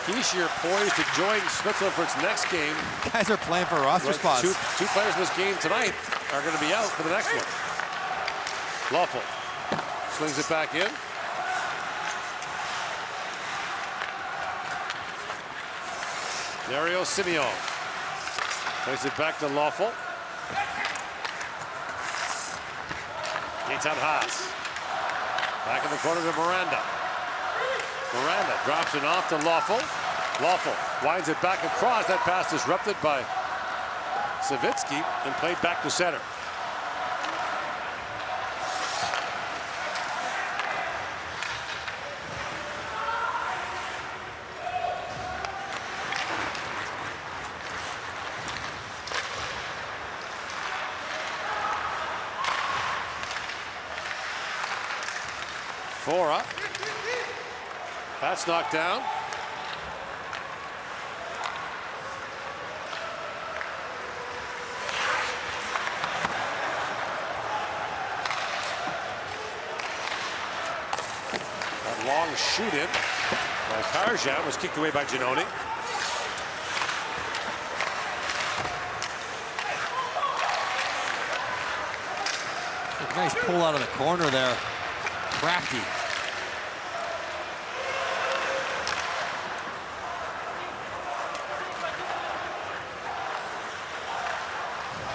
Kiescher poised to join Switzerland for its next game. Guys are playing for roster spots. Two players in this game tonight are going to be out for the next one. Lawful swings it back in. Dario Simeon plays it back to Lawful. Gates on Haas. Back in the corner to Miranda. Miranda drops it off to Lawful. Lawful winds it back across. That pass disrupted by Savitsky and played back to center. Fora. That's knocked down. That long shoot in by Karjan was kicked away by Giannone. Nice pull out of the corner there. Crafty.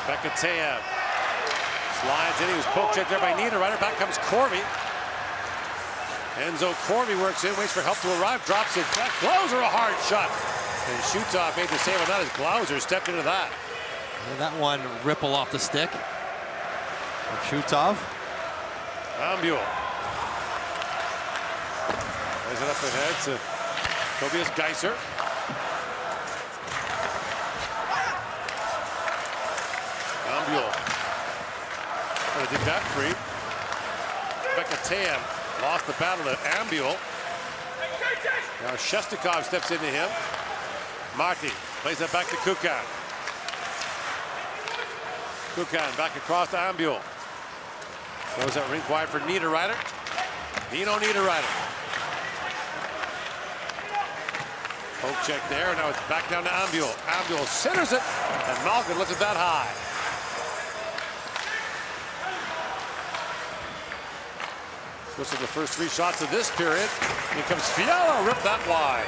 Bekateev slides in. He was poke checked there by Niederreiter. Back comes Corby. Enzo Corby works in, waits for help to arrive, drops it back. Glauser, a hard shot. And Shutov made the save on that as Glauser stepped into that. And that one ripple off the stick of Shutov. Ambule. Plays it up ahead to Tobias Geiser. Ambule. Trying to dig that free. Bekateev lost the battle to Ambule. Now Shestakov steps into him. Marty plays that back to Kukan. Kukan back across to Ambule. Throws that rink wide for Niederreiter. Dino Niederreiter. Poke check there. Now it's back down to Ambule. Ambule centers it, and Malkin lifts it that high. Those are the first three shots of this period. Here comes Fiala, rip that wide.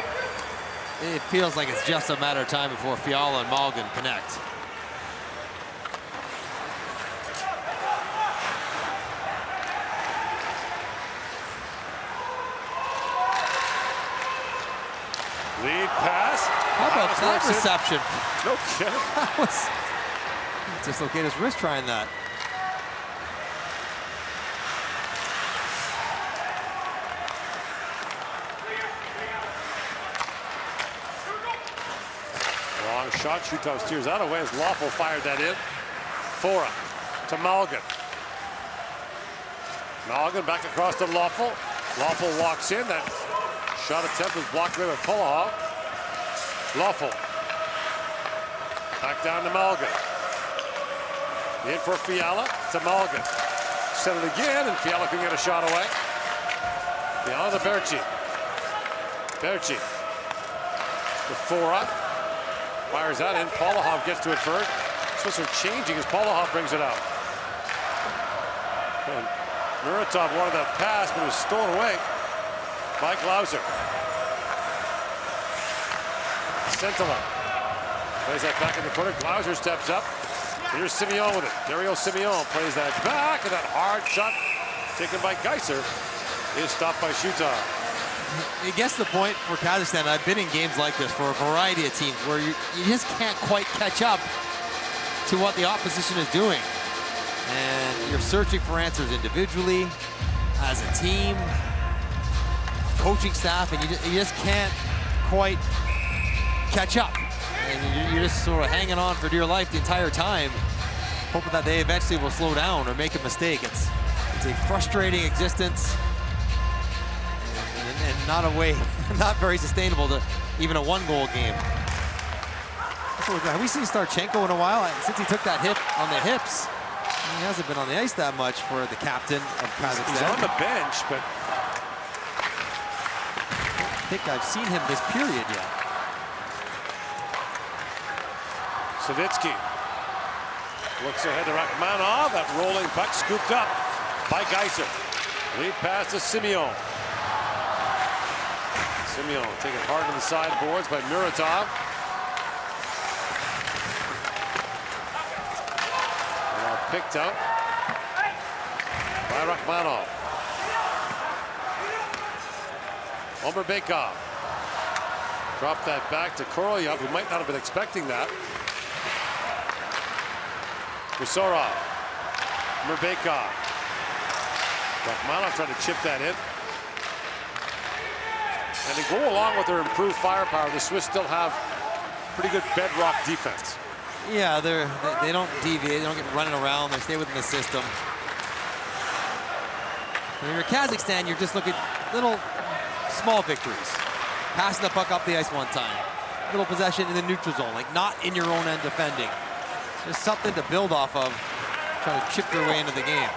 It feels like it's just a matter of time before Fiala and Malkin connect. Lead pass. How about that reception? No kidding. That was dislocated his wrist trying that. Long shot. Shutov steers that away as Lawful fired that in. Fora to Malgin. Malgin back across to Lawful. Lawful walks in. That shot attempt was blocked away by Polahov. Lawful. Back down to Malgin. In for Fiala to Malgin. Set it again, and Fiala can get a shot away. Fiala to Berchi. Berchi. To Fora. Fires that in. Polahov gets to it first. Swiss are changing as Polahov brings it out. And Muratov wanted that pass, but it was stolen away by Glauser. Sentola plays that back in the corner. Glauser steps up. Here's Simeon with it. Dario Simeon plays that back, and that hard shot taken by Geiser is stopped by Shutov. It gets the point for Kazakhstan. I've been in games like this for a variety of teams where you just can't quite catch up to what the opposition is doing. And you're searching for answers individually, as a team, coaching staff, and you just can't quite catch up. And you're just sort of hanging on for dear life the entire time, hoping that they eventually will slow down or make a mistake. It's a frustrating existence. And not a way, not very sustainable to even a one-goal game. Have we seen Starchenko in a while? Since he took that hit on the hips, he hasn't been on the ice that much for the captain of Kazakhstan. He's on the bench, but I don't think I've seen him this period yet. Savitsky looks ahead to Rachmanov. That rolling puck scooped up by Geiser. Lead pass to Simeon. Simeon taken hard on the sideboards by Muratov. Now picked out by Rakhmanov. Omer Bekov. Dropped that back to Korolyov, who might not have been expecting that. Kusorov. Omer Bekov. Rakhmanov trying to chip that in. And to go along with their improved firepower, the Swiss still have pretty good bedrock defense. Yeah, they don't deviate, they don't get running around, they stay within the system. When you're Kazakhstan, you're just looking at little small victories. Passing the puck up the ice one time. Little possession in the neutral zone, like not in your own end defending. Just something to build off of, trying to chip your way into the game.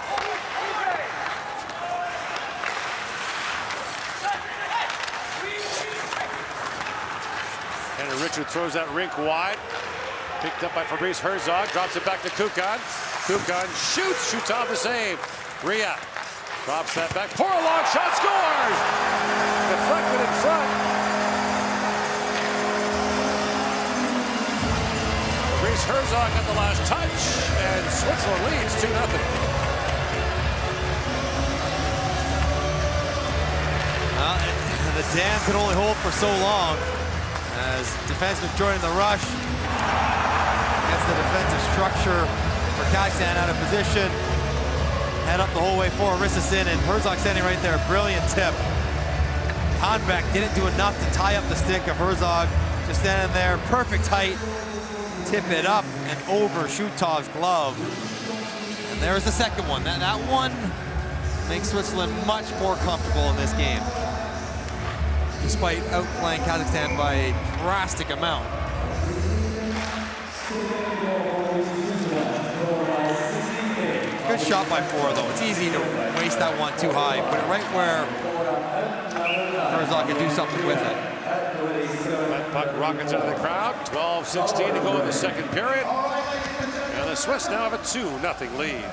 And Richard throws that rink wide. Picked up by Fabrice Herzog, drops it back to Kukan. Kukan shoots off the save. Riga drops that back for a long shot, scores! Deflected in front. Fabrice Herzog got the last touch, and Switzerland leads 2-0. The dam could only hold for so long as defensemen joining the rush. Gets the defensive structure for Kazakhstan out of position. Head up the whole way forward, wrists in, and Herzog standing right there. Brilliant tip. Hanbeck didn't do enough to tie up the stick of Herzog. Just standing there, perfect height. Tip it up and over Shutov's glove. And there's the second one. That one makes Switzerland much more comfortable in this game, despite outplaying Kazakhstan by a drastic amount. Good shot by Four, though. It's easy to waste that one too high. Put it right where Herzog can do something with it. That puck rockets into the crowd. 12-16 to go in the second period. And the Swiss now have a 2-0 lead.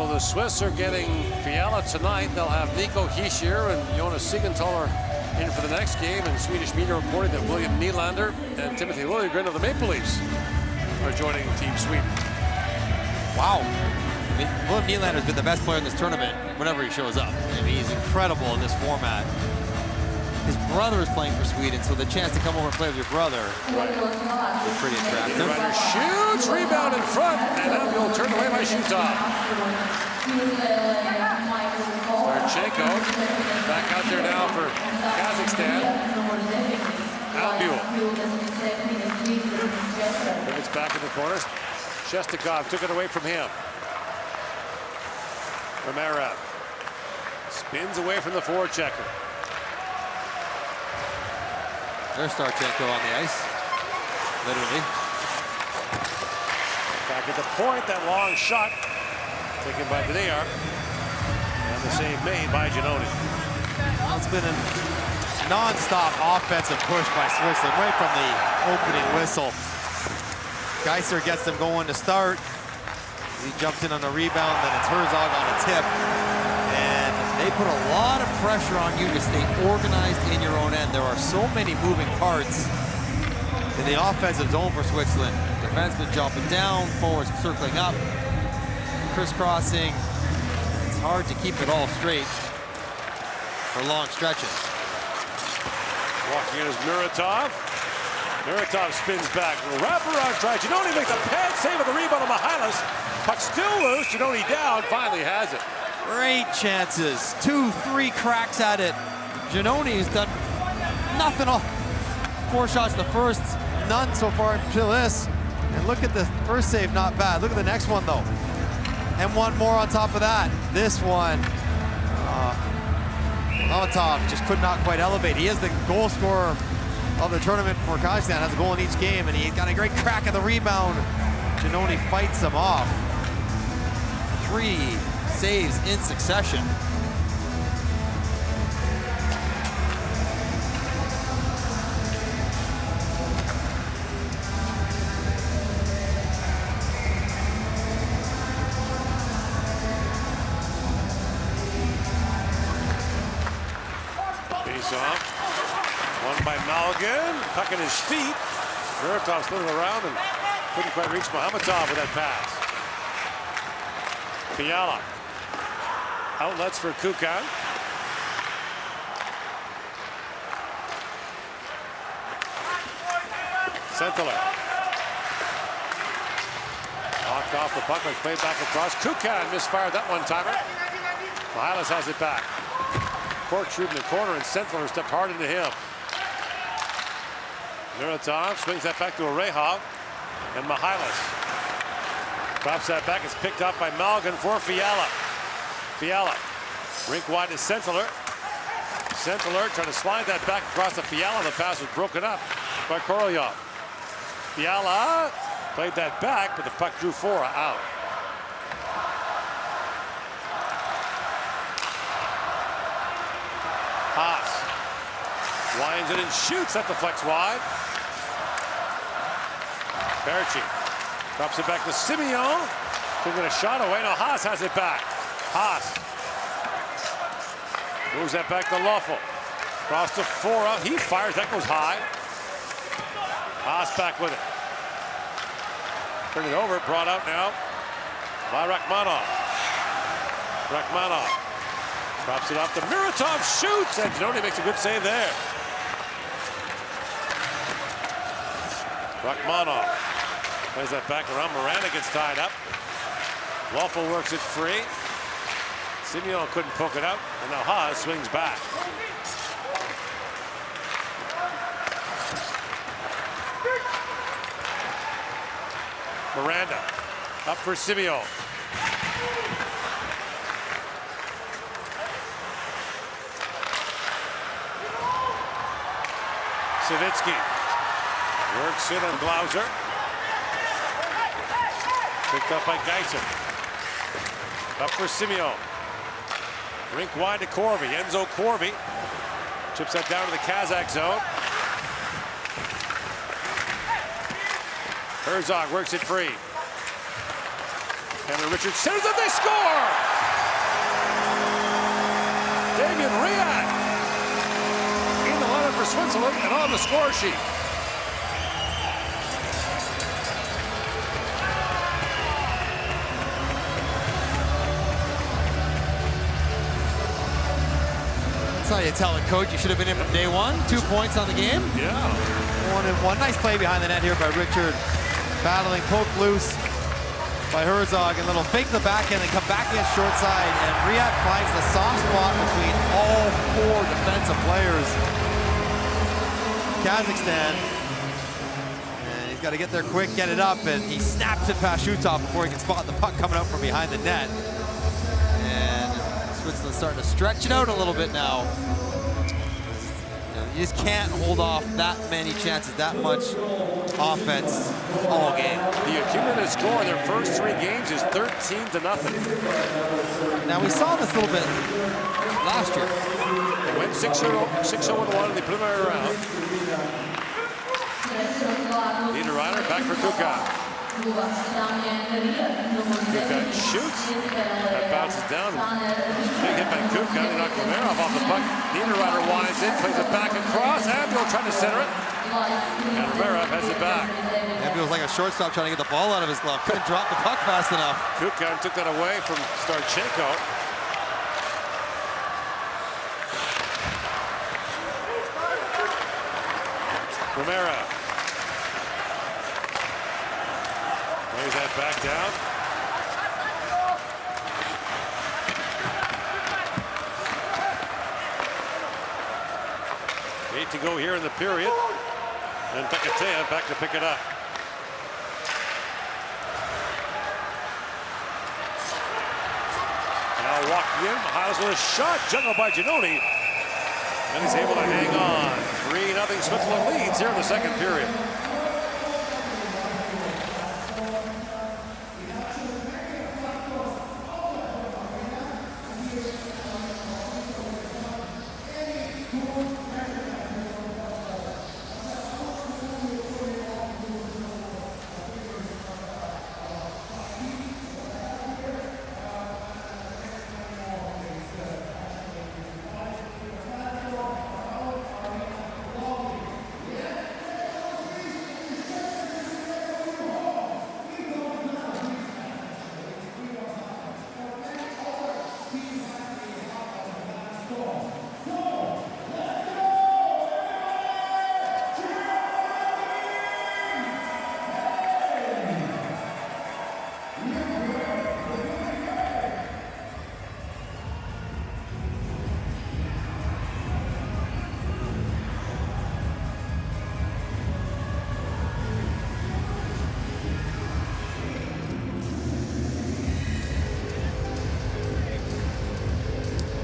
The Swiss are getting Fiala tonight. They'll have Nico Hischier and Jonas Siegenthaler in for the next game. And Swedish media reporting that William Nylander and Timothy Liljegren of the Maple Leafs are joining Team Sweden. Wow. I mean, William Nylander's been the best player in this tournament whenever he shows up. I mean, he's incredible in this format. His brother is playing for Sweden, so the chance to come over and play with your brother is pretty attractive. Nylander shoots, rebound in front, and Abdul turned away by Shutov. Starchenko back out there now for Kazakhstan. Abdul. It's back in the corners. Shestakov took it away from him. Romero spins away from the forechecker. There's Starchenko on the ice, literally. Back at the point, that long shot taken by Deniar. And the save made by Giannone. Well, it's been a non-stop offensive push by Switzerland right from the opening whistle. Geiser gets them going to start. He jumps in on the rebound, then it's Herzog on a tip. And they put a lot of pressure on you to stay organized in your own end. There are so many moving parts in the offensive zone for Switzerland. defenseman jumping down, forwards circling up, crisscrossing. It's hard to keep it all straight for long stretches. Walking in is Muratov. Muratov spins back. Wraparound try. Giannone makes a pad save with the rebound on Mihalis. Puck still loose. Giannone down. Finally has it. Great chances. 2-3 cracks at it. Giannone's done nothing. 4 shots in the first. None so far until this. And look at the first save, not bad. Look at the next one though. And one more on top of that. This one. Molotov just could not quite elevate. He is the goal scorer of the tournament for Kazakhstan, has a goal in each game, and he got a great crack at the rebound. Giannone fights him off. 3 saves in succession. Won by Malgin, puck in his feet. Muratov spinning around and couldn't quite reach Mahamatov with that pass. Fiala. Outlets for Kukan. Sentler. Knocked off the puck, played back across. Kukan misfired that one-timer. Mihalis has it back. Cork shooting the corner, and Sentler stepped hard into him. Muratov swings that back to Orehov, and Mihalis drops that back. It's picked up by Malgin for Fiala. Fiala, rink wide to Sentler. Sentler trying to slide that back across to Fiala. The pass was broken up by Korolyov. Fiala played that back, but the puck drew Fora out. Haas winds it and shoots. That deflects wide. Berchi drops it back to Simeon. Couldn't get a shot away. Now Haas has it back. Haas moves that back to Loeffel. Cross to Fora. He fires. That goes high. Haas back with it. Turn it over. Brought out now by Rachmanov. Rachmanov drops it off to Muratov. Shoots. And Giannone makes a good save there. Rachmanov plays that back around. Miranda gets tied up. Loeffel works it free. Simeon couldn't poke it out. And now Haas swings back. Miranda up for Simeon. Savitsky works it on Glauser. Picked up by Geiser. Up for Simeon. Rink wide to Corby. Enzo Corby chips that down to the Kazakh zone. Herzog works it free. And Richard centers it. They score! Damian Riad in the lineup for Switzerland and on the score sheet. That's how you tell a coach you should have been in from day one. 2 points on the game. Yeah. 1-1. Nice play behind the net here by Richard. Battling, poke loose by Herzog, and little fake the backhand and come back against short side. And Riyad finds the soft spot between all 4 defensive players. Kazakhstan. And he's got to get there quick, get it up, and he snaps it past Shutov before he can spot the puck coming out from behind the net. And Switzerland starting to stretch it out a little bit now. You just can't hold off that many chances, that much offense all game. The cumulative score in their first 3 games is 13-0. Now we saw this a little bit last year. They went 6-0-1 in the preliminary round. Niederreiter back for Kukan. Kukan shoots. That bounces down. Big hit by Kukan. He knocked Komarov off the puck. Niederreiter winds in, plays it back across. Abdul trying to center it. And Komarov has it back. And Maybe it was like a shortstop trying to get the ball out of his glove. Couldn't drop the puck fast enough. Kukan took that away from Starchenko. Romero. Lays that back down. 8 to go here in the period. And Bekatea back to pick it up. Now walking in, Miles with a shot, juggled by Giannone. And he's able to hang on. 3-0 Switzerland leads here in the second period.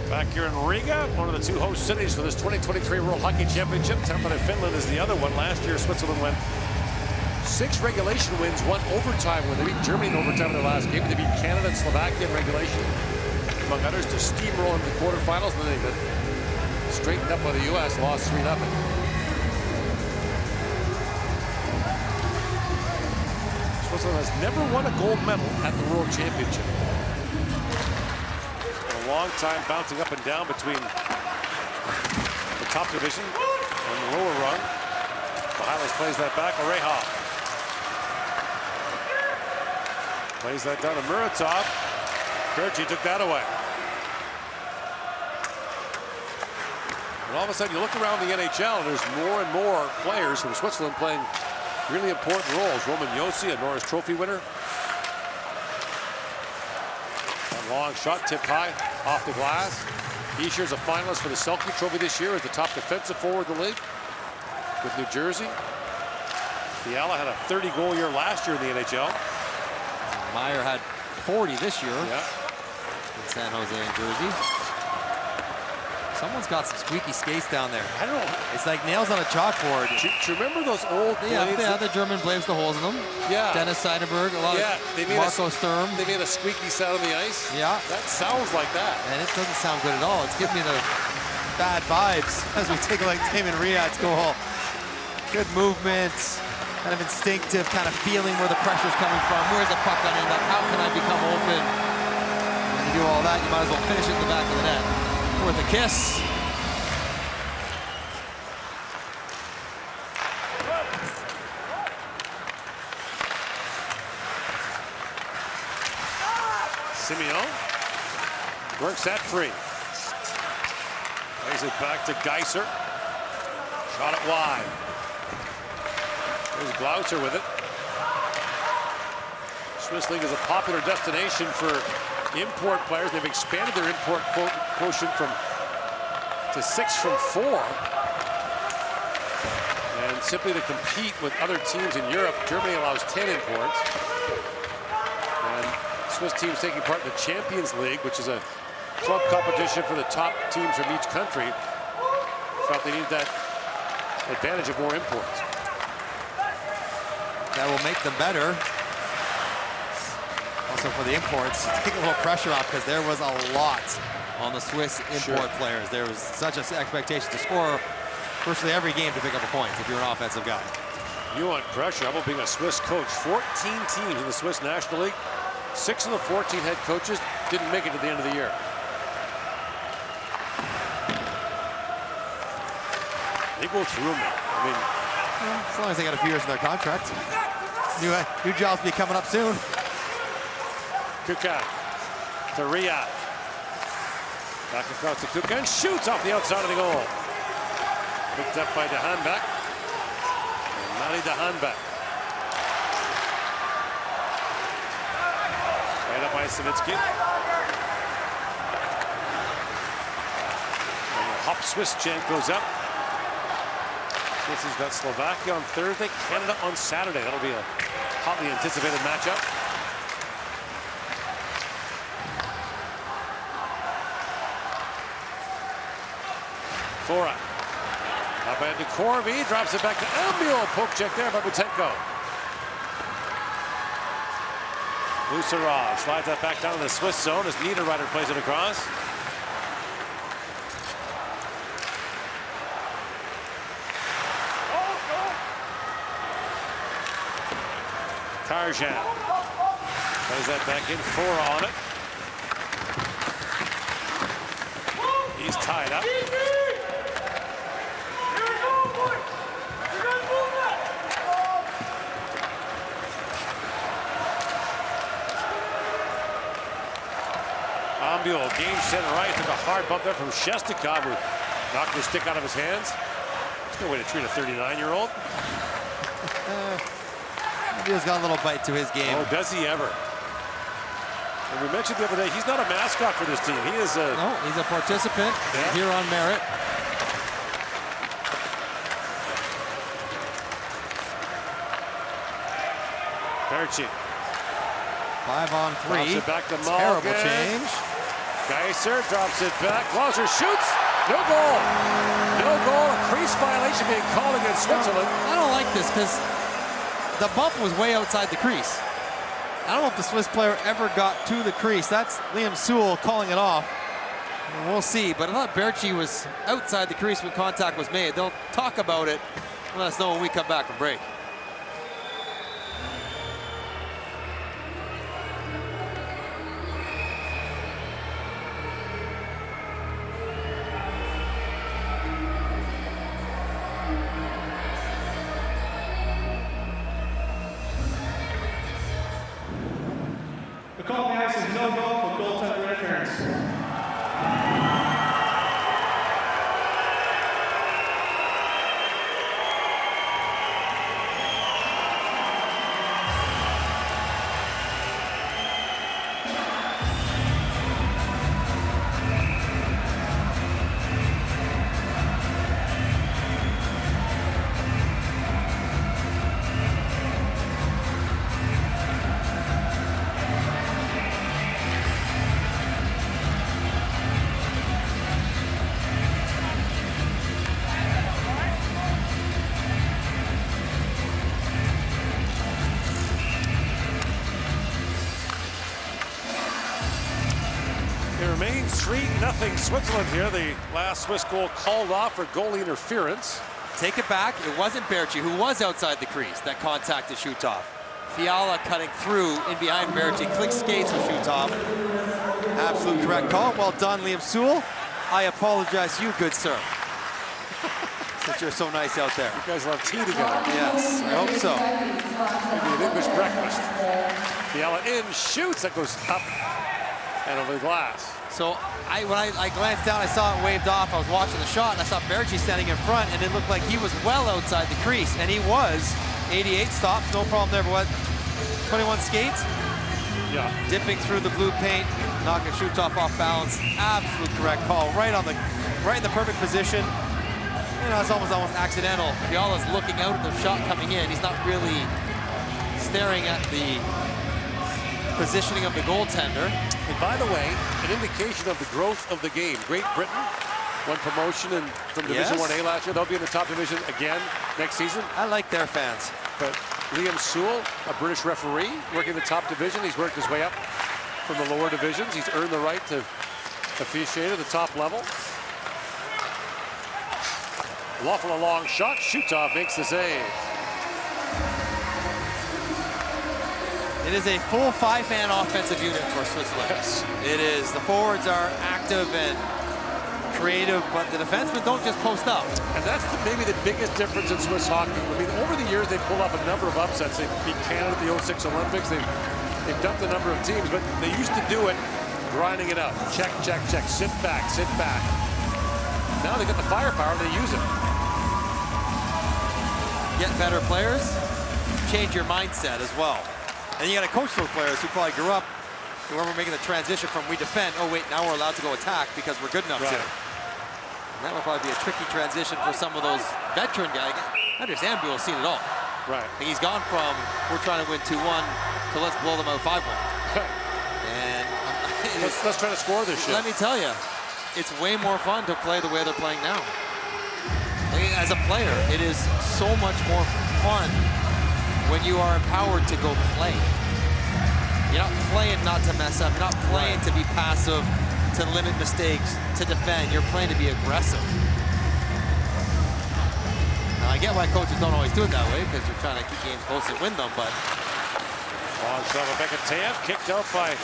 Back here in Riga, one of the two host cities for this 2023 World Hockey Championship. Tampere, Finland is the other one. Last year, Switzerland went 6 regulation wins, 1 overtime win. They beat Germany in overtime in their last game. They beat Canada and Slovakia in regulation, among others, to steamroll into the quarterfinals. And then they got straightened up by the U.S., lost 3-0. Switzerland has never won a gold medal at the World Championship. A long time bouncing up and down between the top division and the lower rung. Mihalis plays that back. Oreha plays that down to Muratov. Berchi took that away. And all of a sudden, you look around the NHL, and there's more and more players from Switzerland playing really important roles. Roman Josi, a Norris Trophy winner. Long shot tipped high off the glass. Isher's a finalist for the Selke Trophy this year as the top defensive forward in the league with New Jersey. Fiala had a 30-goal year last year in the NHL. Meyer had 40 this year in San Jose and Jersey. Someone's got some squeaky skates down there. I don't know. It's like nails on a chalkboard. Do you remember those old blades? Yeah, the German blades, the holes in them. Yeah. Dennis Seidenberg, a lot of Marco Sturm. They made a squeaky sound on the ice. Yeah. That sounds like that. And it doesn't sound good at all. It's giving me the bad vibes as we take a look at Damon Riad's goal. Good movement, kind of instinctive, kind of feeling where the pressure's coming from. Where's the puck going to end up? How can I become open? When you do all that, you might as well finish it in the back of the net. Worth a kiss. Simeon works that free. Plays it back to Geiser. Shot it wide. There's Glauser with it. Swiss League is a popular destination for import players. They've expanded their import quotient to 6 from 4. And simply to compete with other teams in Europe, Germany allows 10 imports. And Swiss teams taking part in the Champions League, which is a club competition for the top teams from each country, felt they needed that advantage of more imports. That will make them better. Also for the imports, take a little pressure off because there was a lot on the Swiss import players. There was such an expectation to score virtually every game to pick up a point if you're an offensive guy. You want pressure. How about being a Swiss coach? 14 teams in the Swiss National League. 6 of the 14 head coaches didn't make it to the end of the year. They go through them. I mean, as long as they got a few years in their contract. New jobs be coming up soon. Kuka to Riga. Back across to Kuka and shoots off the outside of the goal. Picked up by Dehanbek. Mali Dehanbek. Right up by Savitsky. And the hop Swiss chant goes up. Swiss has got Slovakia on Thursday, Canada on Saturday. That'll be a hotly anticipated matchup. Fora. Up ahead to Corby, drops it back to Ambiel. Poke check there by Butenko. Lusarov slides that back down to the Swiss zone as Niederreiter plays it across. Tarjan plays that back in, Fora on it. He's tied up. Ambiel, game center right, took a hard bump there from Shestakov, who knocked the stick out of his hands. There's no way to treat a 39-year-old. Ambiel's got a little bite to his game. Oh, does he ever? And we mentioned the other day, he's not a mascot for this team. He is a... No, he's a participant here on merit. Berchi. 5-on-3. Drops it back to Mulligan. Terrible change. Geiser drops it back. Glauser shoots. No goal. No goal. A crease violation being called against Switzerland. I don't like this because the bump was way outside the crease. I don't know if the Swiss player ever got to the crease. That's Liam Sewell calling it off. We'll see, but I thought Berchi was outside the crease when contact was made. They'll talk about it and let us know when we come back from break. The call on the ice is no goal for goaltender interference. It remains 3-0 Switzerland here. The last Swiss goal called off for goalie interference. Take it back. It wasn't Berchi who was outside the crease that contacted Shutov. Fiala cutting through in behind Berchi, clicks skates with Shutov. Absolute correct call. Well done, Liam Sewell. I apologize to you, good sir. Since you're so nice out there. You guys will have tea together. Yes, I hope so. Maybe an English breakfast. Fiala in, shoots, that goes up and over the glass. So when I glanced down, I saw it waved off. I was watching the shot, and I saw Berchi standing in front, and it looked like he was well outside the crease, and he was. 88 stops, no problem there, but what, 21 skates? Yeah. Dipping through the blue paint, knocking Shutov off balance. Absolute correct call, right in the perfect position. You know, it's almost accidental. Fiala's looking out at the shot coming in. He's not really staring at the positioning of the goaltender. And by the way, an indication of the growth of the game. Great Britain won promotion from Division 1A last year. They'll be in the top division again next season. I like their fans. But Liam Sewell, a British referee, working the top division. He's worked his way up from the lower divisions. He's earned the right to officiate at the top level. Luffel a long shot. Shutov makes the save. It is a full five-man offensive unit for Switzerland. Yes. It is. The forwards are active and creative, but the defensemen don't just post up. And that's maybe the biggest difference in Swiss hockey. I mean, over the the years, they pulled off a number of upsets. They beat Canada at the 06 Olympics. They've dumped a number of teams, but they used to do it grinding it out. Check, check, check. Sit back, sit back. Now they got the firepower, they use it. Get better players, change your mindset as well. And you got to coach those players who probably grew up, whoever making the transition from we defend, oh wait, now we're allowed to go attack because we're good enough to. And that would probably be a tricky transition for some of those veteran guys. Andres Ambuil's seen it all. Right. And he's gone from we're trying to win 2-1 to let's blow them out 5-1. And let's try to score this shit. Let me tell you, it's way more fun to play the way they're playing now. As a player, it is so much more fun when you are empowered to go play. You're not playing not to mess up. You're not playing to be passive, to limit mistakes, to defend. You're playing to be aggressive. Now, I get why coaches don't always do it that way because you're trying to keep games close and win them, but... Long shot of Bekateev, kicked out by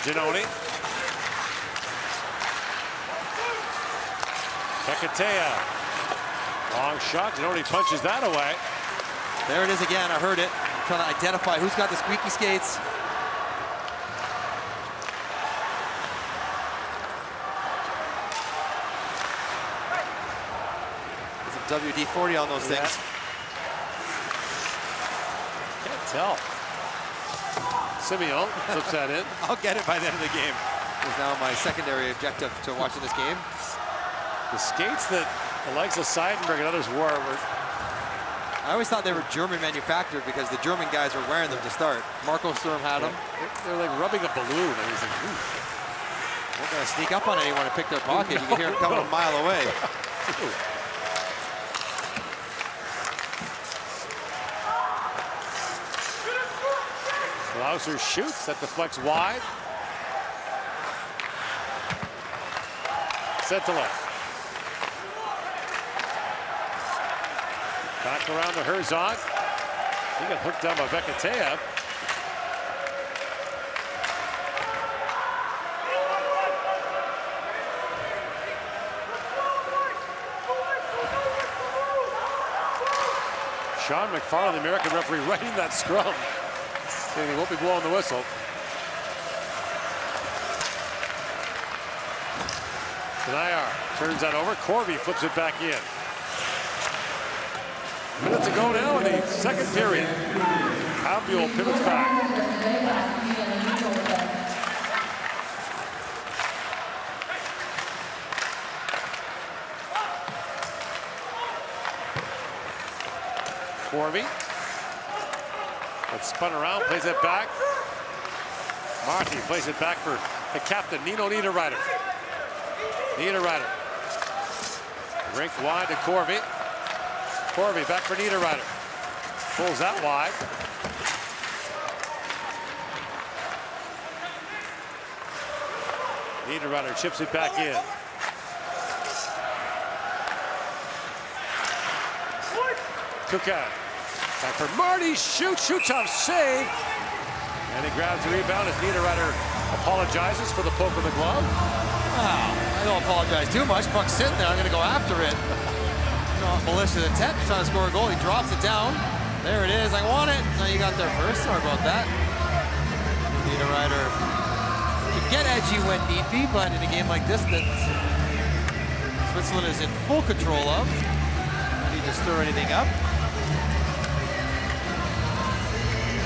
Giannoni. Bekateev. Long shot, Giannoni punches that away. There it is again, I heard it. I'm trying to identify who's got the squeaky skates. There's some WD-40 on those things. Can't tell. Simeon slips that in. I'll get it by the end of the game. Is now my secondary objective to watching this game. The skates that the likes of Seidenberg and others wore were... I always thought they were German manufactured because the German guys were wearing them to start. Marco Sturm had them. They're like rubbing a balloon. And he's like, ooh. We're going to sneak up on anyone and pick their pocket. You can hear them coming a mile away. Glauser shoots, that deflects wide. Set to left. Back around to Herzog. He got hooked down by Bekateev. Sean McFarland, the American referee, writing that scrum. And he won't be blowing the whistle. Benayer turns that over. Corby flips it back in. Minute to go now in the second period. Ambuil pivots back. Corby. But spun around, plays it back. Marty plays it back for the captain, Nino Niederreiter. Niederreiter. Rink wide to Corby. Corby back for Niederreiter. Pulls that wide. Niederreiter chips it back in. Kukan. Back for Marty. Shoots off save. And he grabs the rebound as Niederreiter apologizes for the poke of the glove. Wow, I don't apologize too much. Puck's sitting there. I'm going to go after it. Not malicious intent, trying to score a goal. He drops it down. There it is. I want it. No, you got there first. Sorry about that. Niederreiter can get edgy when need be, but in a game like this that Switzerland is in full control of, don't need to stir anything up.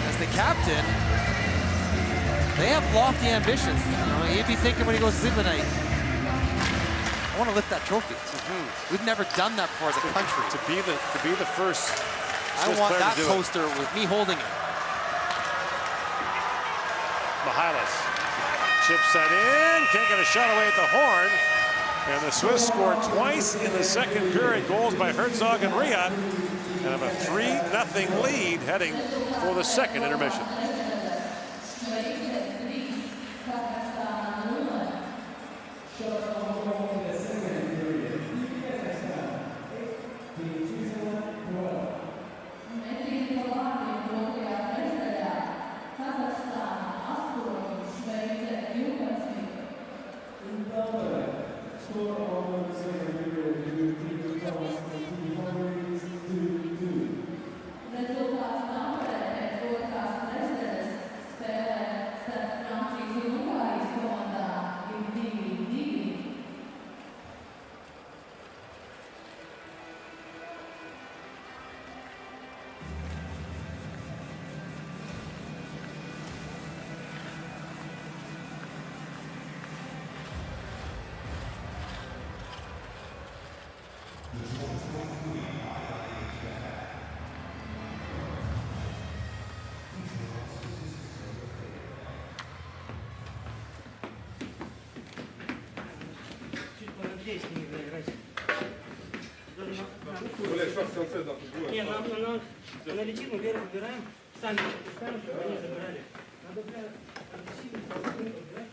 As the captain, they have lofty ambitions. You know, he'd be thinking when he goes to sleep at night, I want to lift that trophy. We've never done that before as a country. To be the first. I want that poster with me holding it. Mihalis chips that in. Can't get a shot away at the horn. And the Swiss scored twice in the second period. Goals by Herzog and Riyad. And have a 3-0 lead heading for the second intermission. людей с ними играть. Не, она летит, мы вверх убираем, сами пропускаем, чтобы они забирали. Надо, бля, сильно играть.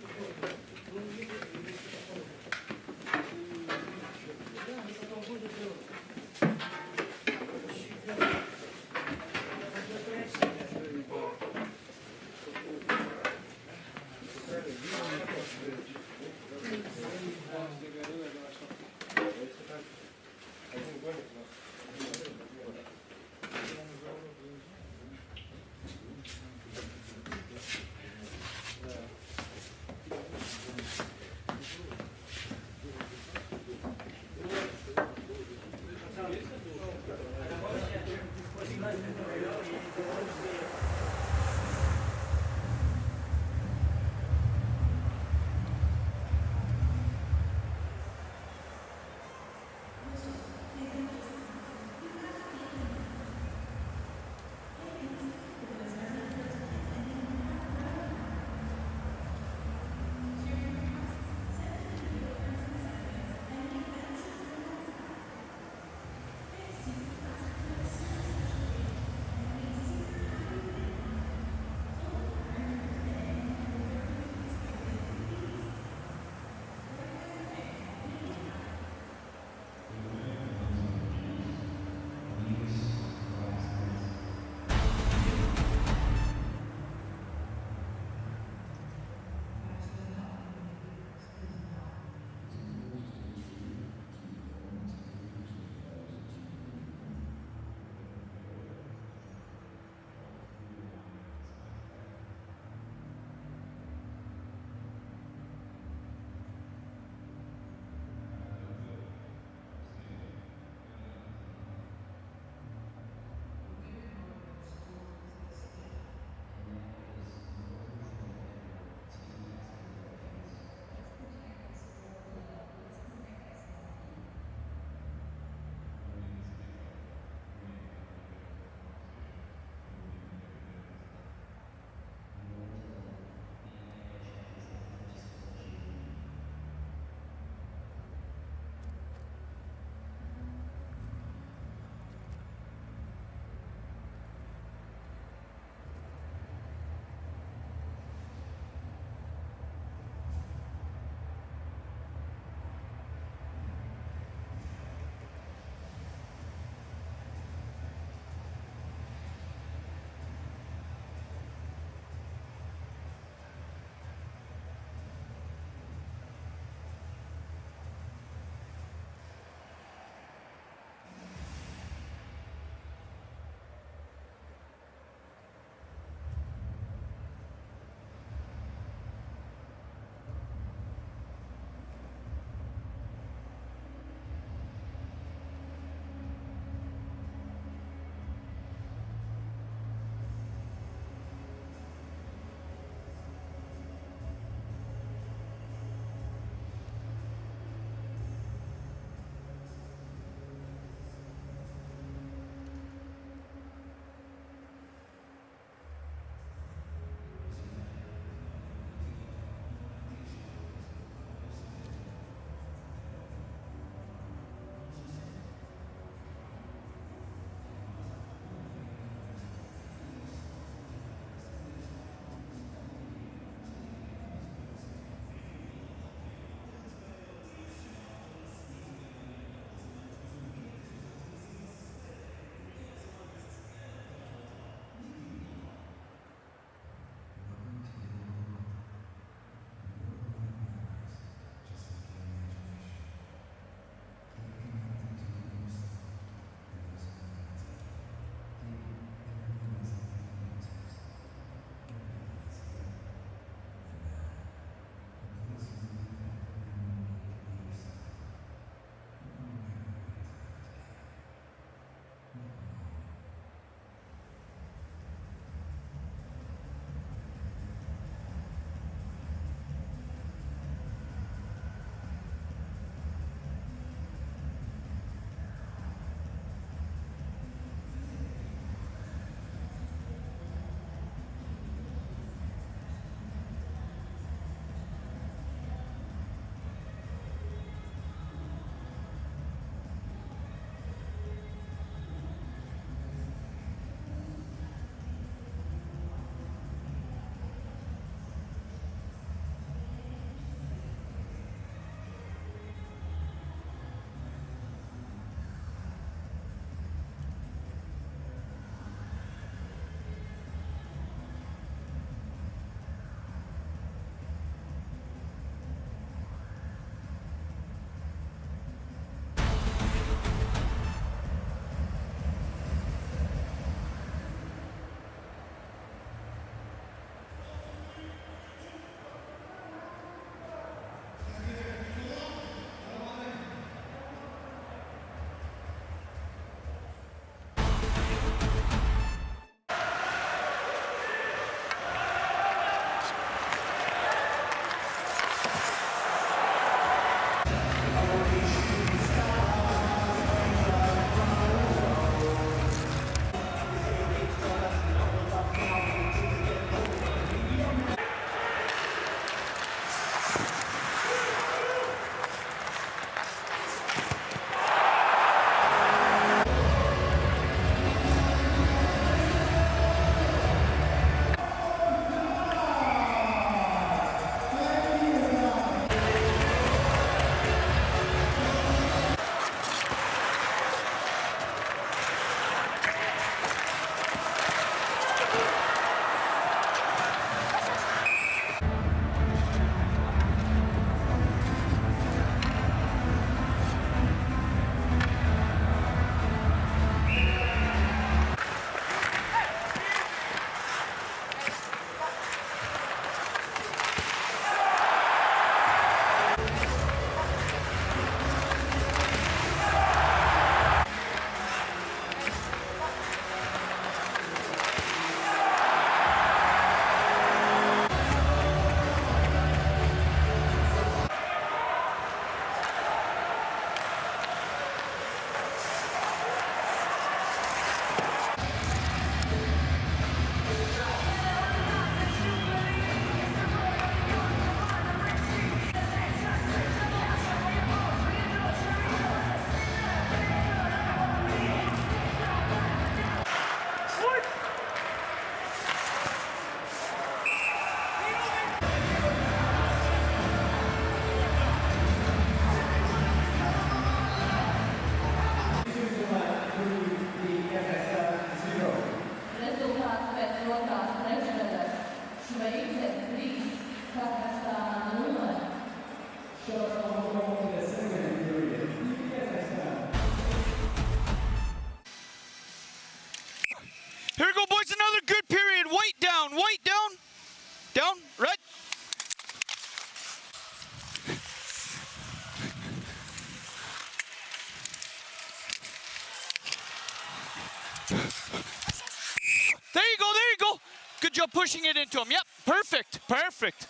you're pushing it into him. Yep, perfect, perfect.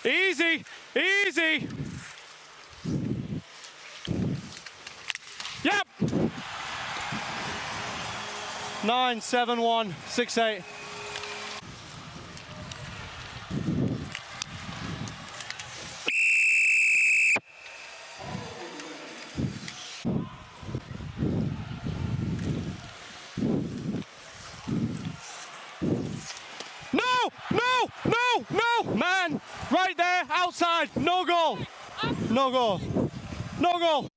Easy, easy. Yep. 9-7-1, 6-8. No, man, right there, outside, no goal, no goal, no goal.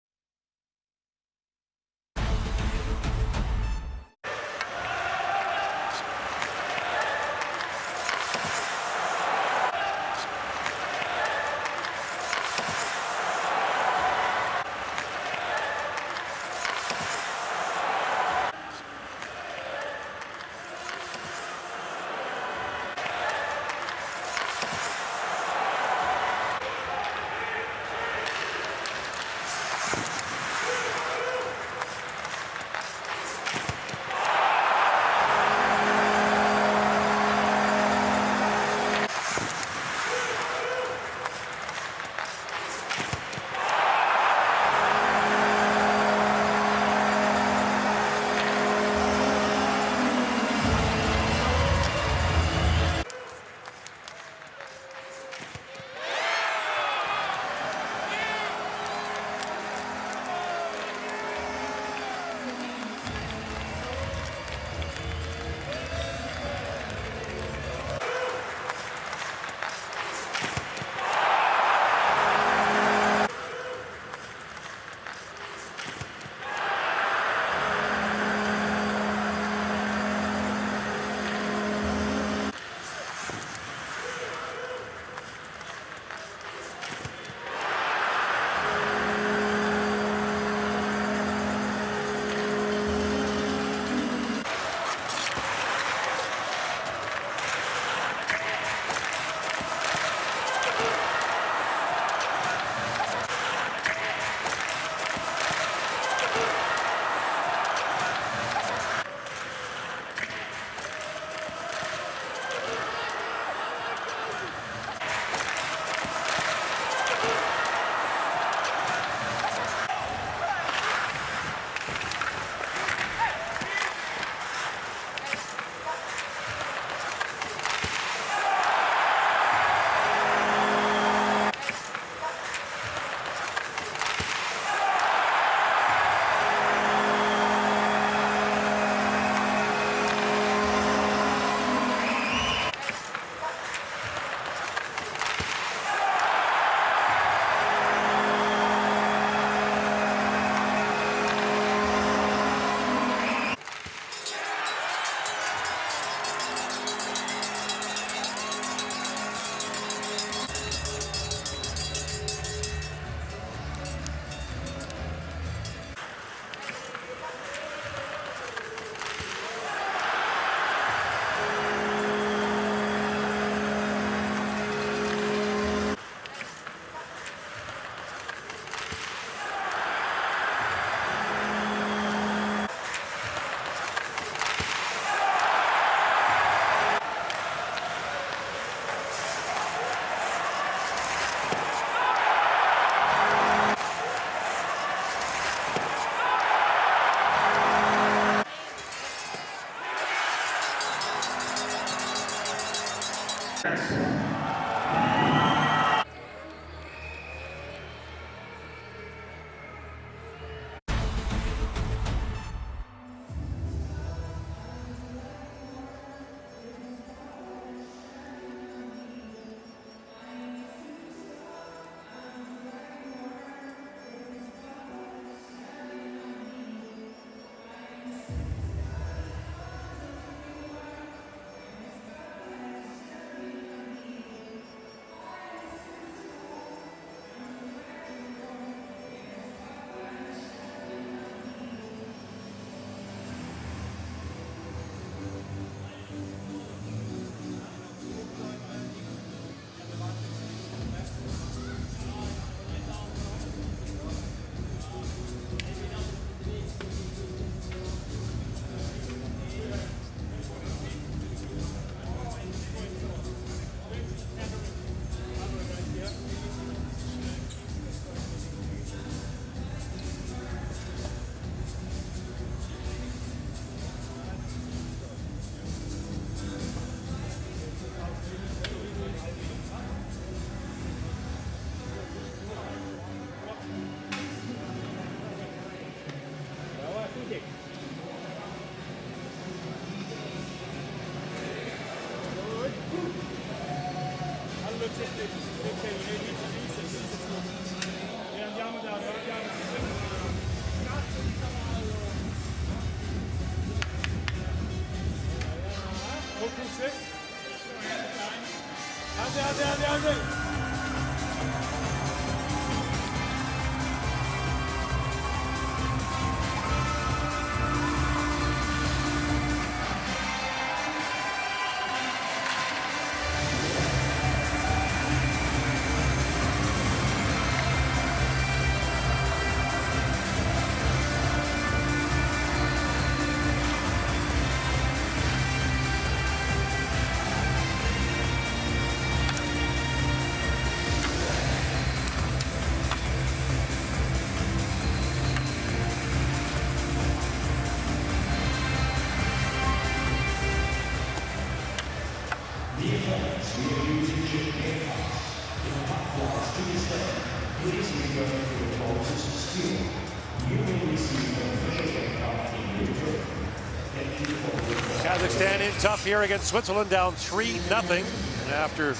Kazakhstan in tough here against Switzerland, down 3-0 after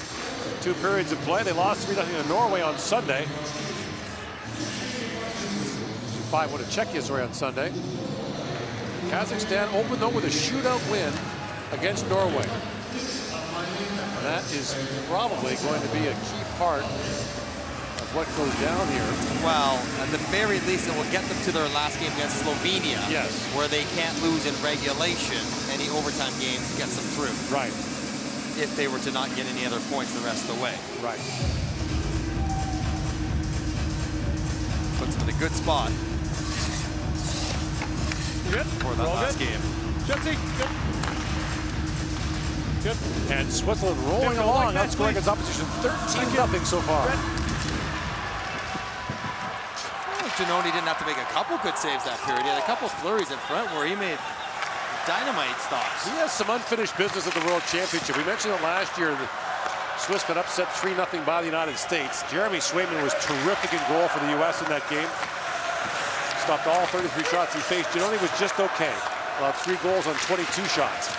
2 periods of play. They lost 3-0 to Norway on Sunday. 5-1 to Czechia, sorry, on Sunday. Kazakhstan opened though with a shootout win against Norway. And that is probably going to be a key part of what goes down here. Well, at the very least, it will get them to their last game against Slovenia. Yes. Where they can't lose in regulation. Any overtime game gets them through. Right. If they were to not get any other points the rest of the way. Right. Puts them in a good spot. Good. For that last game. Good. And Switzerland rolling along, outscoring its opposition 13-0 so far. Giannone didn't have to make a couple good saves that period. He had a couple flurries in front where he made dynamite stops. He has some unfinished business at the World Championship. We mentioned it last year. The Swiss got upset 3-0 by the United States. Jeremy Swayman was terrific in goal for the U.S. in that game. Stopped all 33 shots he faced. Giannone was just okay. Allowed 3 goals on 22 shots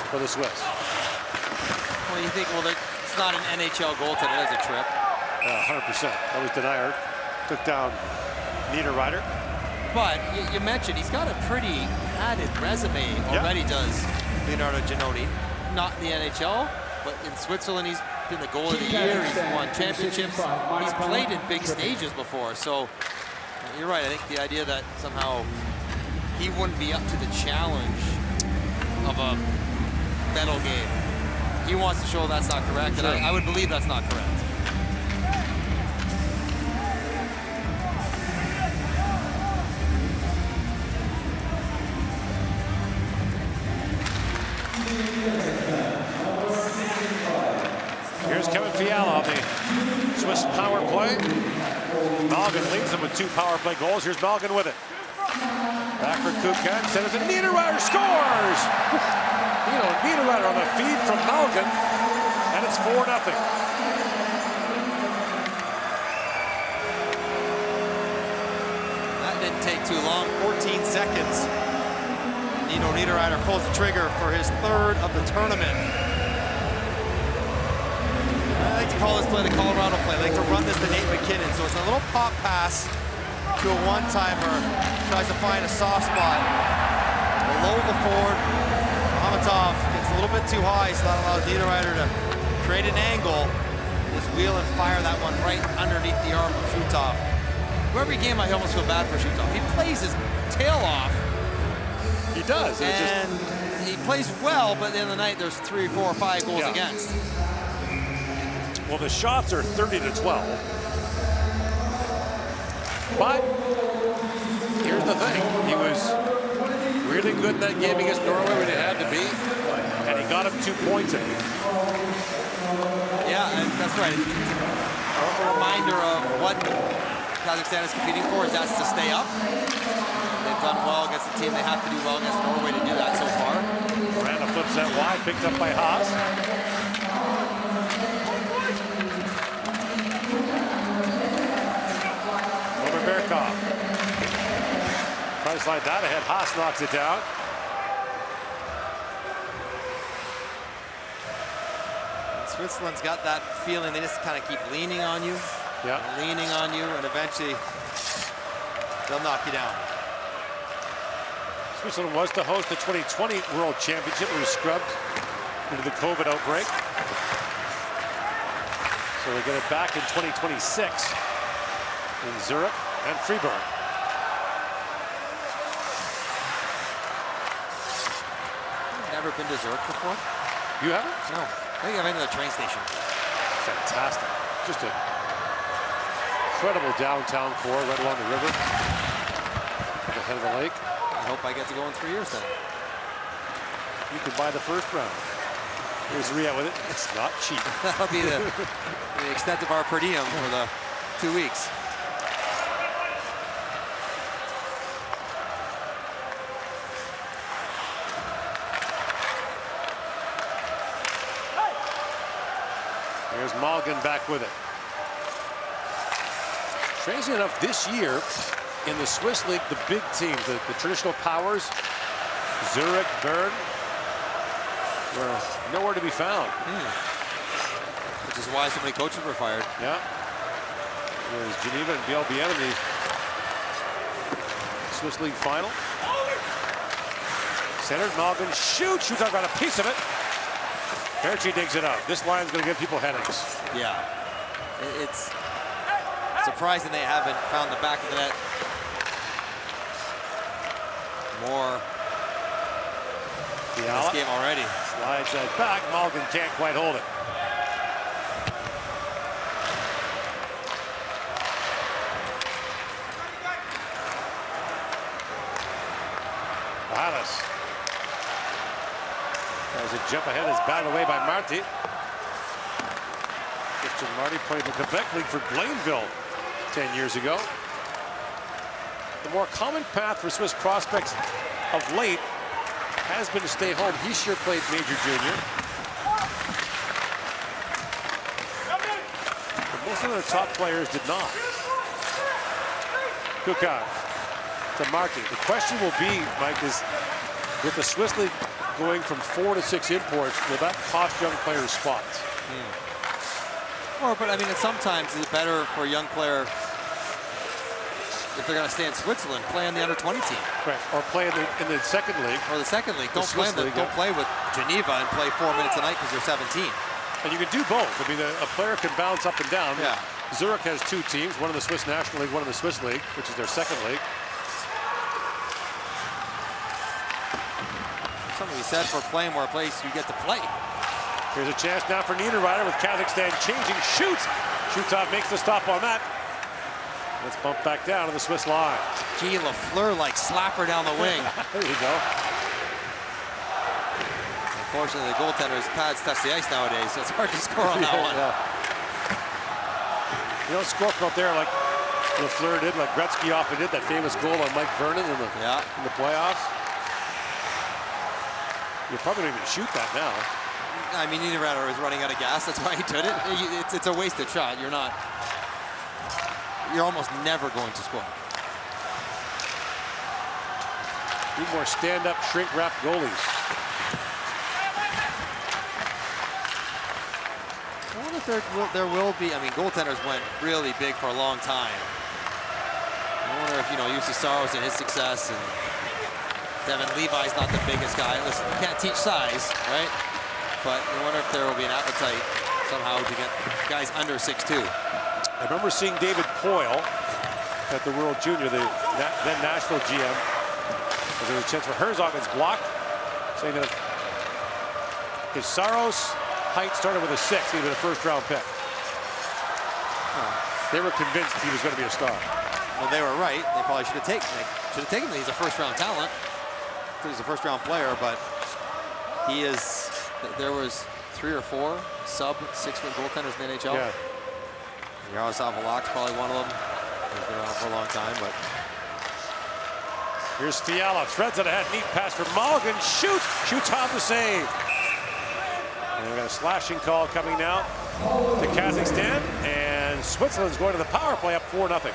for the Swiss. Well, you think, well, it's not an NHL goaltender, that's a trip. 100%. That was Denier. Took down Niederreiter. But you mentioned he's got a pretty added resume already, does Leonardo Giannone. Not in the NHL, but in Switzerland he's been the goalie of the year. He's won championships. He's played in big stages before. So you're right. I think the idea that somehow he wouldn't be up to the challenge of a medal game. He wants to show that's not correct, and I would believe that's not correct. Here's Kevin Fiala on the Swiss power play. Malgin leads them with 2 power play goals. Here's Malgin with it. Back for Kukan. Centers and Niederreiter scores! Niederreiter on the feed from Malgin. And it's 4-0. That didn't take too long. 14 seconds. Nino Niederreiter pulls the trigger for his 3rd of the tournament. I like to call this play the Colorado play. I like to run this to Nate McKinnon. So it's a little pop pass to a one-timer. Tries to find a soft spot below the forward. Mahamatov gets a little bit too high, so that allows Niederreiter to create an angle. Just wheel and fire that one right underneath the arm of Shutov. Every game I almost feel bad for Shutov. He plays his tail off. He does. And he plays well, but at the end of the night, there's 3, 4, 5 goals against. Well, the shots are 30-12. But here's the thing. He was really good in that game against Norway when it had to be. And he got him 2 points in it. Yeah, and that's right. A reminder of what Kazakhstan is competing for is that's to stay up. They've done well against the team. They have to do well against Norway to do that so far. Miranda flips that wide, picked up by Haas. Over Berkov. Try to slide that ahead. Haas knocks it down. Switzerland's got that feeling they just kind of keep leaning on you. Yeah. Leaning on you, and eventually they'll knock you down. Switzerland was to host the 2020 World Championship. It was scrubbed due to the COVID outbreak. So they get it back in 2026 in Zurich and Freiburg. Never been to Zurich before? You haven't? No. I think I've been to the train station. Fantastic. Just an incredible downtown core right along the river. At the head of the lake. I hope I get to go in 3 years then. You could buy the first round. Here's Riga with it. It's not cheap. That'll be the extent of our per diem for the 2 weeks. Here's Malgin back with it. Strangely enough, this year in the Swiss League, the big teams, the traditional powers, Zurich, Bern, were nowhere to be found. Which is why so many coaches were fired. Yeah. There's Geneva and BLBN in the Swiss League final. Centered, Malgin shoots. Shoots, got a piece of it. Hershey digs it up. This line's going to give people headaches. Yeah. It's surprising they haven't found the back of the net more in this game already. Slides that back. Malgin can't quite hold it. Alice. As a jump ahead is batted away by Marty. Christian Marty played in the Quebec League for Blainville 10 years ago. The more common path for Swiss prospects of late has been to stay home. He sure played major junior. But most of their top players did not. Kukar to Marty. The question will be, Mike, is with the Swiss League going from 4 to 6 imports, will that cost young players spots? Well, but I mean, sometimes it's better for a young player if they're going to stay in Switzerland, play on the under-20 team. Right, or play in the second league. Or the second league. Don't play with Geneva and play 4 minutes a night because you're 17. And you can do both. I mean, a player can bounce up and down. Yeah. Zurich has 2 teams, one in the Swiss National League, one in the Swiss League, which is their second league. Something we said for playing more a place you get to play. Here's a chance now for Niederreiter with Kazakhstan changing. Shoots. Shutov makes the stop on that. Let's bump back down to the Swiss line. Gee, Lafleur like slap her down the wing. There you go. Unfortunately, the goaltender's pads touch the ice nowadays, so it's hard to score on that one. Yeah. You don't score from out there like Lafleur did, like Gretzky often did, that famous goal on Mike Vernon in the playoffs. You probably don't even shoot that now. I mean, Niederreiter was running out of gas. That's why he did it. It's a wasted shot. You're almost never going to score. Need more stand-up, shrink-wrap goalies. I wonder if there will be. I mean, goaltenders went really big for a long time. I wonder if Jussi Saros and his success, and Devin Levi's not the biggest guy. Listen, you can't teach size, right? But I wonder if there will be an appetite somehow to get guys under 6'2". I remember seeing David Poyle at the World Junior, the then national GM. There was a chance for Herzog, it's blocked, saying that if Saros' height started with a 6, he'd be a first-round pick. They were convinced he was going to be a star. Well, they were right. They probably should have taken him. He's a first-round talent. He's a first-round player, but he is. There was 3 or 4 sub-6-foot goaltenders in the NHL. Yeah. Yaroslav Halak's probably one of them. He's been around for a long time, but. Here's Fiala, threads it ahead, neat pass for Malgin, shoots off the save. And we got a slashing call coming now to Kazakhstan, and Switzerland's going to the power play up 4-0.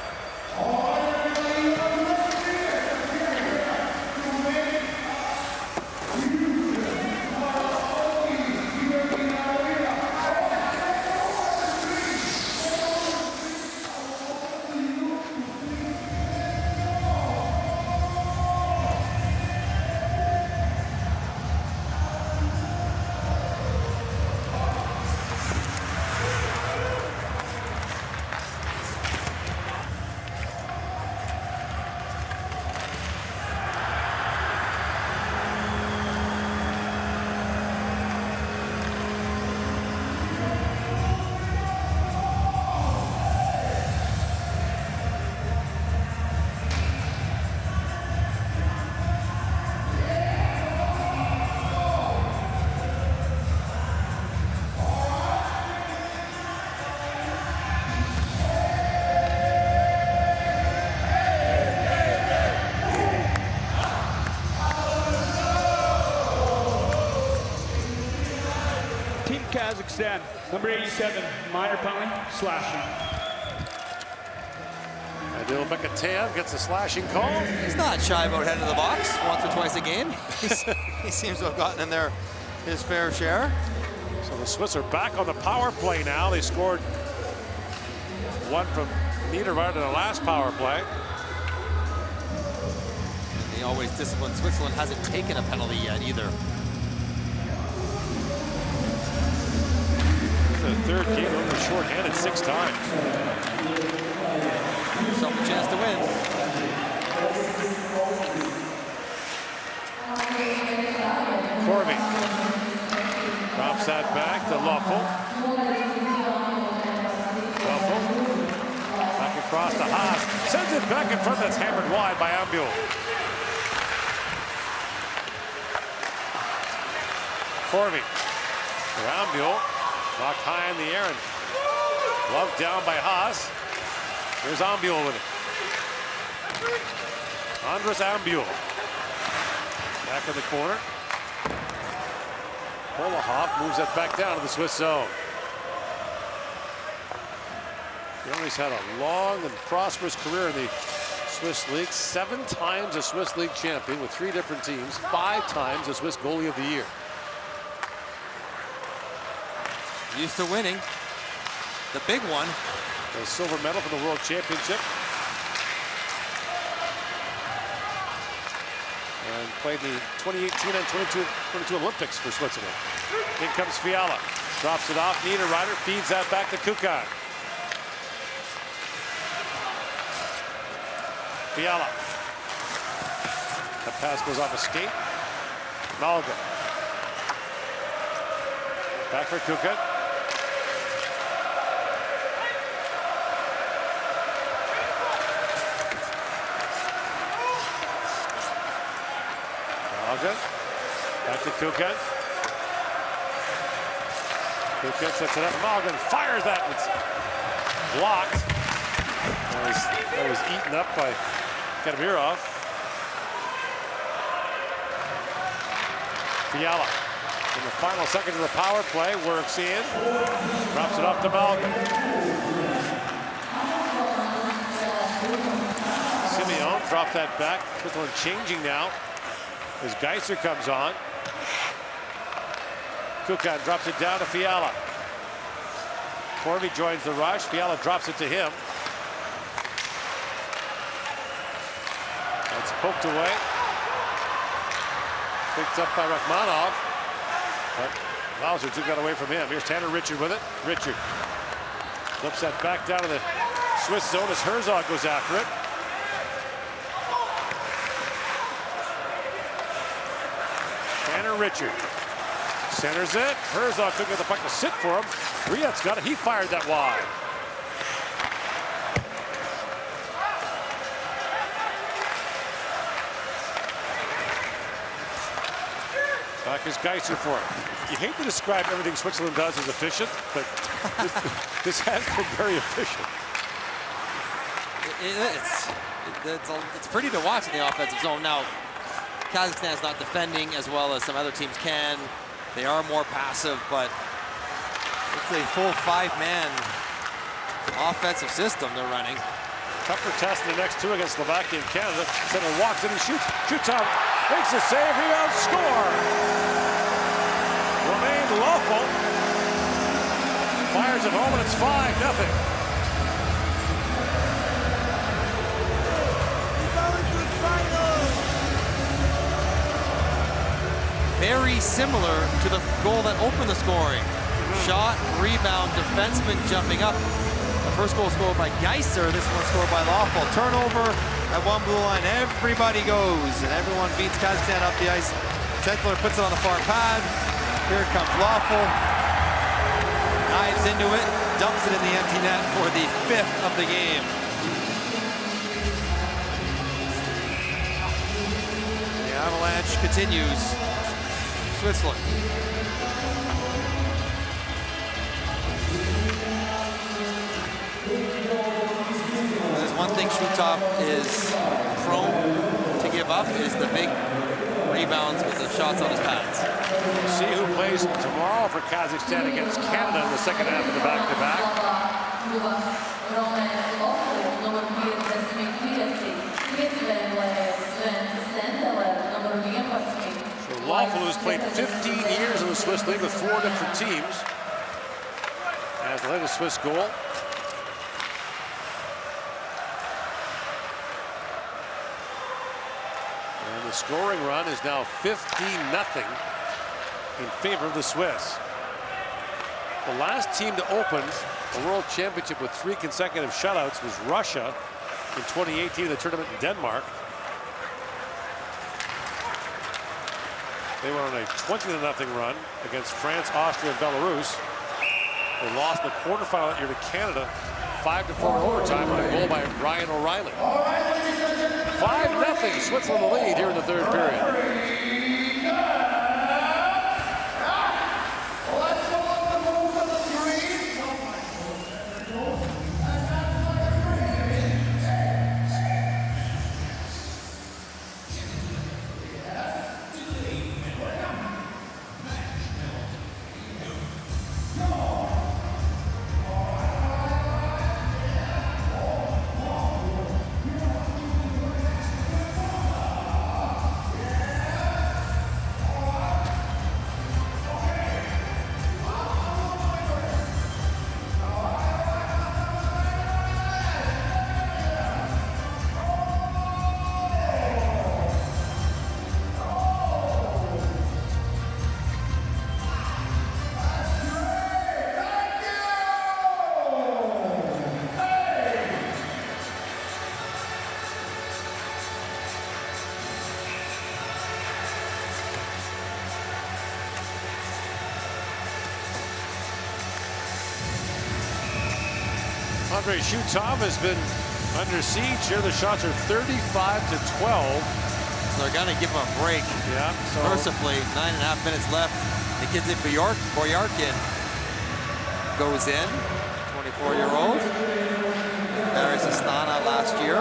Team Kazakhstan, number 87, minor penalty, slashing. Adil Mkhitaryan gets a slashing call. He's not shy about heading to the box once or twice a game. He seems to have gotten in there his fair share. So the Swiss are back on the power play now. They scored one from Niederreiter in the last power play. And they always discipline. Switzerland hasn't taken a penalty yet either. The third game over short-handed 6 times. Some chance to win. Corby drops that back to Loeffel. Loeffel back across to Haas. Sends it back in front. That's hammered wide by Ambuel. Corby for Ambuel. Knocked high in the air and gloved down by Haas. Here's Ambuel with it. Andres Ambuel. Back in the corner. Polahoff moves that back down to the Swiss zone. He's had a long and prosperous career in the Swiss League. 7 times a Swiss League champion with 3 different teams. 5 times a Swiss goalie of the year. Used to winning. The big one. The silver medal for the World Championship. And played the 2018 and 22 Olympics for Switzerland. In comes Fiala. Drops it off. Niederreiter feeds that back to Kukan. Fiala. That pass goes off a skate. Malga. Back for Kukan. Back to Kukan. Kukan sets it up. Malgin fires that. It's blocked. That was eaten up by Kadamirov. Fiala in the final seconds of the power play works in. Drops it off to Malgin. Simeon dropped that back. Switzerland changing now as Geiser comes on. Kukan drops it down to Fiala. Corby joins the rush. Fiala drops it to him. That's poked away. Picked up by Rachmanov. But Lauser took that away from him. Here's Tanner Richard with it. Richard flips that back down to the Swiss zone as Herzog goes after it. Richard centers it. Herzog took the puck to sit for him. Riyad's got it. He fired that wide. Back is Geiser for it. You hate to describe everything Switzerland does as efficient, but this has been very efficient. It's pretty to watch in the offensive zone. Now, Kazakhstan's not defending as well as some other teams can. They are more passive, but it's a full 5-man offensive system they're running. Tougher test in the next 2 against Slovakia and Canada. Center walks in and shoots. Shoots out. Makes a save. Rebound. Score. Romain Loeffel fires it home, and it's 5-0. Very similar to the goal that opened the scoring. Shot, rebound, defenseman jumping up. The first goal scored by Geiser, this one scored by Loeffel. Turnover at one blue line, everybody goes, and everyone beats Kazakhstan up the ice. Chetler puts it on the far pad. Here comes Loeffel. Dives into it, dumps it in the empty net for the 5th of the game. The avalanche continues. Switzerland. There's one thing Shutov is prone to give up is the big rebounds with the shots on his pads. We'll see who plays tomorrow for Kazakhstan against Canada in the second half of the back-to-back. So Lawful has played 15 years in the Swiss League with 4 different teams. As the latest Swiss goal. And the scoring run is now 15-0 in favor of the Swiss. The last team to open a World Championship with 3 consecutive shutouts was Russia in 2018 in the tournament in Denmark. They went on a 20-0 run against France, Austria, and Belarus. They lost in the quarterfinal that year to Canada, 5-4 in overtime on a goal by Ryan O'Reilly. 5-0, Switzerland the lead here in the third period. Andrei Shutov has been under siege here. The shots are 35-12. So they're going to give him a break. Yeah. So mercifully, 9.5 minutes left. The kid's in Boyarkin goes in, 24-year-old. Paris Astana last year.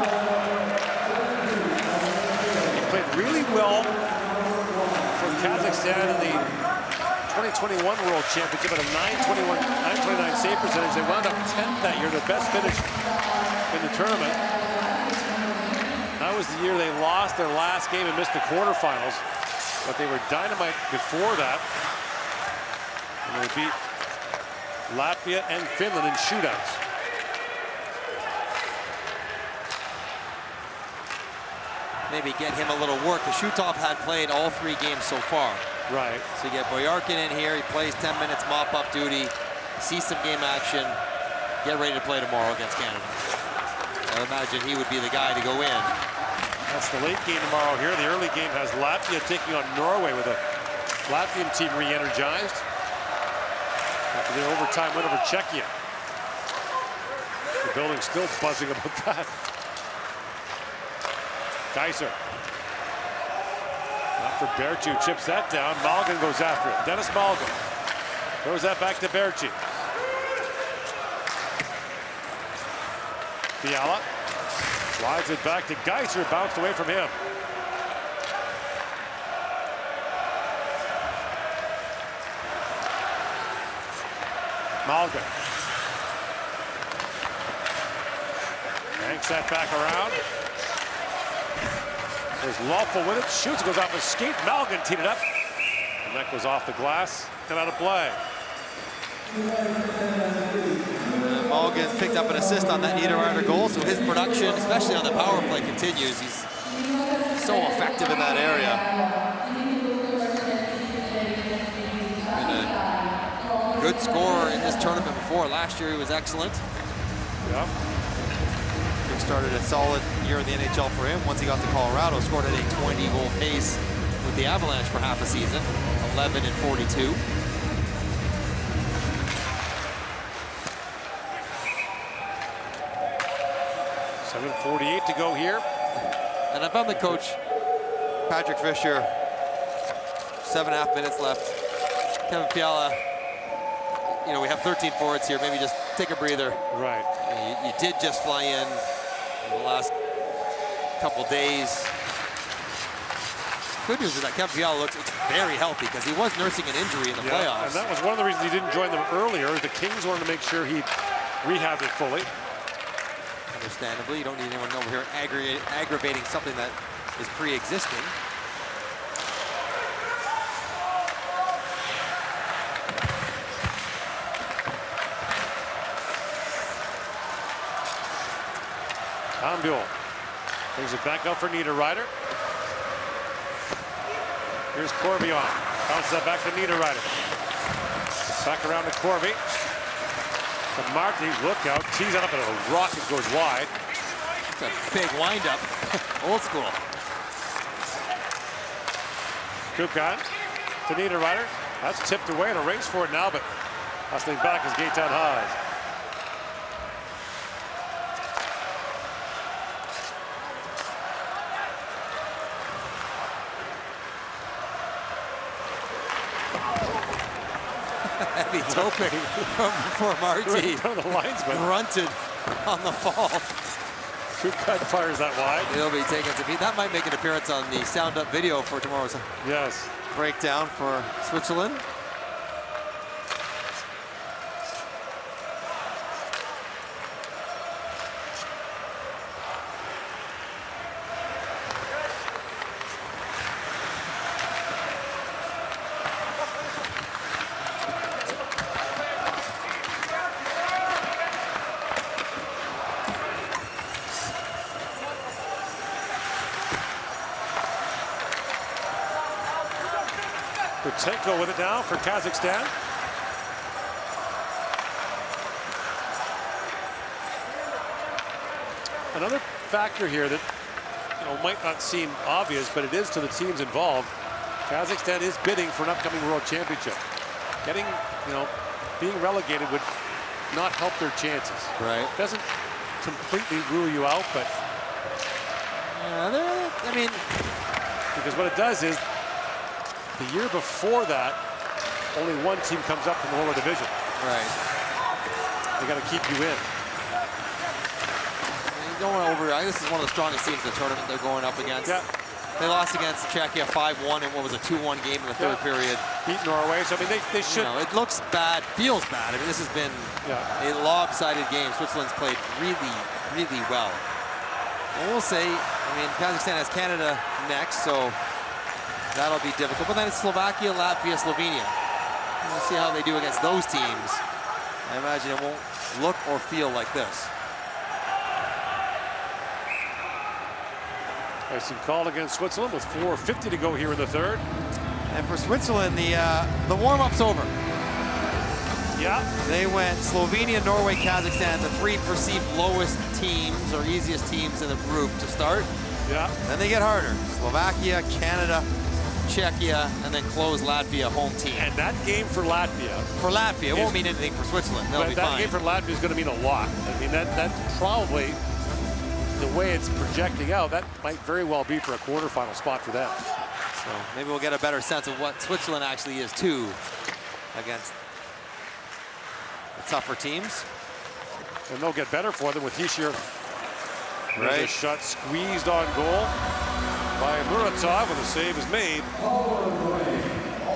He played really well for Kazakhstan in the 2021 World Championship at a 929 save percentage. They wound up 10th that year, the best finish in the tournament. That was the year they lost their last game and missed the quarterfinals, but they were dynamite before that. And they beat Latvia and Finland in shootouts. Maybe get him a little work. The Shutov had played all 3 games so far. Right. So you get Boyarkin in here. He plays 10 minutes mop-up duty. Sees some game action. Get ready to play tomorrow against Canada. I imagine he would be the guy to go in. That's the late game tomorrow here. The early game has Latvia taking on Norway with a Latvian team re-energized after their overtime win over Czechia. The building's still buzzing about that. Geiser. Not for Berchu, chips that down. Malgin goes after it. Dennis Malgin throws that back to Berchi. Fiala slides it back to Geiser, bounced away from him. Malgin. Yanks that back around. There's Lawful with it, shoots, goes off his skate. Malgin teed it up, and that goes off the glass and out of play. Malgin picked up an assist on that Niederreiter goal, so his production, especially on the power play, continues. He's so effective in that area. Been a good scorer in this tournament before. Last year he was excellent. Yeah. Started a solid year in the NHL for him. Once he got to Colorado, scored at a 20-goal pace with the Avalanche for half a season, 11 and 42. .48 to go here. And if I'm the coach, Patrick Fisher, 7.5 minutes left. Kevin Fiala, you know, we have 13 forwards here. Maybe just take a breather. Right. You did just fly in the last couple days. good news is that Kevin Fiala looks very healthy because he was nursing an injury in the playoffs. And that was one of the reasons he didn't join them earlier. The Kings wanted to make sure he rehabbed it fully. Understandably, you don't need anyone over here aggravating something that is pre-existing. Ambul brings it back up for Niederreiter. Here's Corby on. Bounces that back to Niederreiter. Back around to Corby. But Marty, look out, tees that up and a rocket goes wide. It's a big windup. Old school. Kukan to Niederreiter. That's tipped away and a race for it now, but hustling back is Gaetan Haas. Heavy toe pick for Marty. The linesman Grunted on the fall. Kukan fires that wide. He'll be taking some heat. That might make an appearance on the Sound Up video for tomorrow's breakdown for Switzerland. Butenko with it now for Kazakhstan. Another factor here that might not seem obvious, but it is to the teams involved. Kazakhstan is bidding for an upcoming World Championship. Getting, being relegated would not help their chances. Right. Doesn't completely rule you out, but because what it does is, the year before that, only one team comes up from the whole division. Right. They got to keep you in. Going over, this is one of the strongest teams in the tournament they're going up against. Yeah. They lost against Czechia 5-1 in what was a 2-1 game in the third period. Beat Norway, so they should. It looks bad, feels bad. This has been a lopsided game. Switzerland's played really, really well. And we'll say, Kazakhstan has Canada next, so that'll be difficult. But then it's Slovakia, Latvia, Slovenia. We'll see how they do against those teams. I imagine it won't look or feel like this. Icing called against Switzerland with 4:50 to go here in the third. And for Switzerland, the warm-up's over. Yeah. They went Slovenia, Norway, Kazakhstan, the three perceived lowest teams or easiest teams in the group to start. Yeah. Then they get harder. Slovakia, Canada, Czechia, and then close Latvia, home team. And that game for Latvia. It won't mean anything for Switzerland. They'll be that fine. game for Latvia is going to mean a lot. That probably, the way it's projecting out, that might very well be for a quarterfinal spot for them. So maybe we'll get a better sense of what Switzerland actually is too against the tougher teams. And they'll get better for them with Hishir. Right. A shot squeezed on goal by Muratov, when the save is made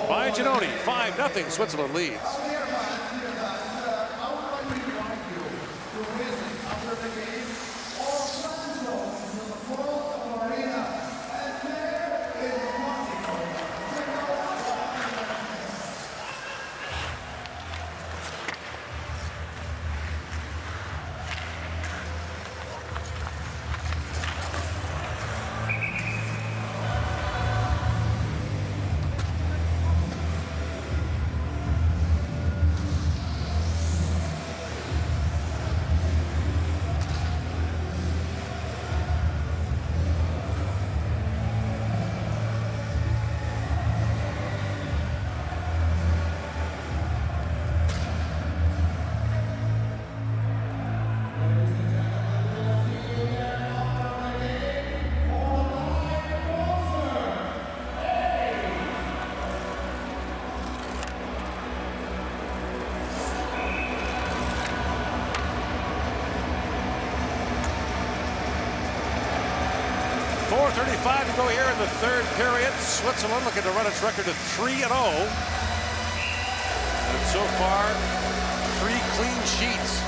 by Giannoni. 5-0, Switzerland leads. 4:35 to go here in the third period. Switzerland looking to run its record to 3-0. And so far, 3 clean sheets.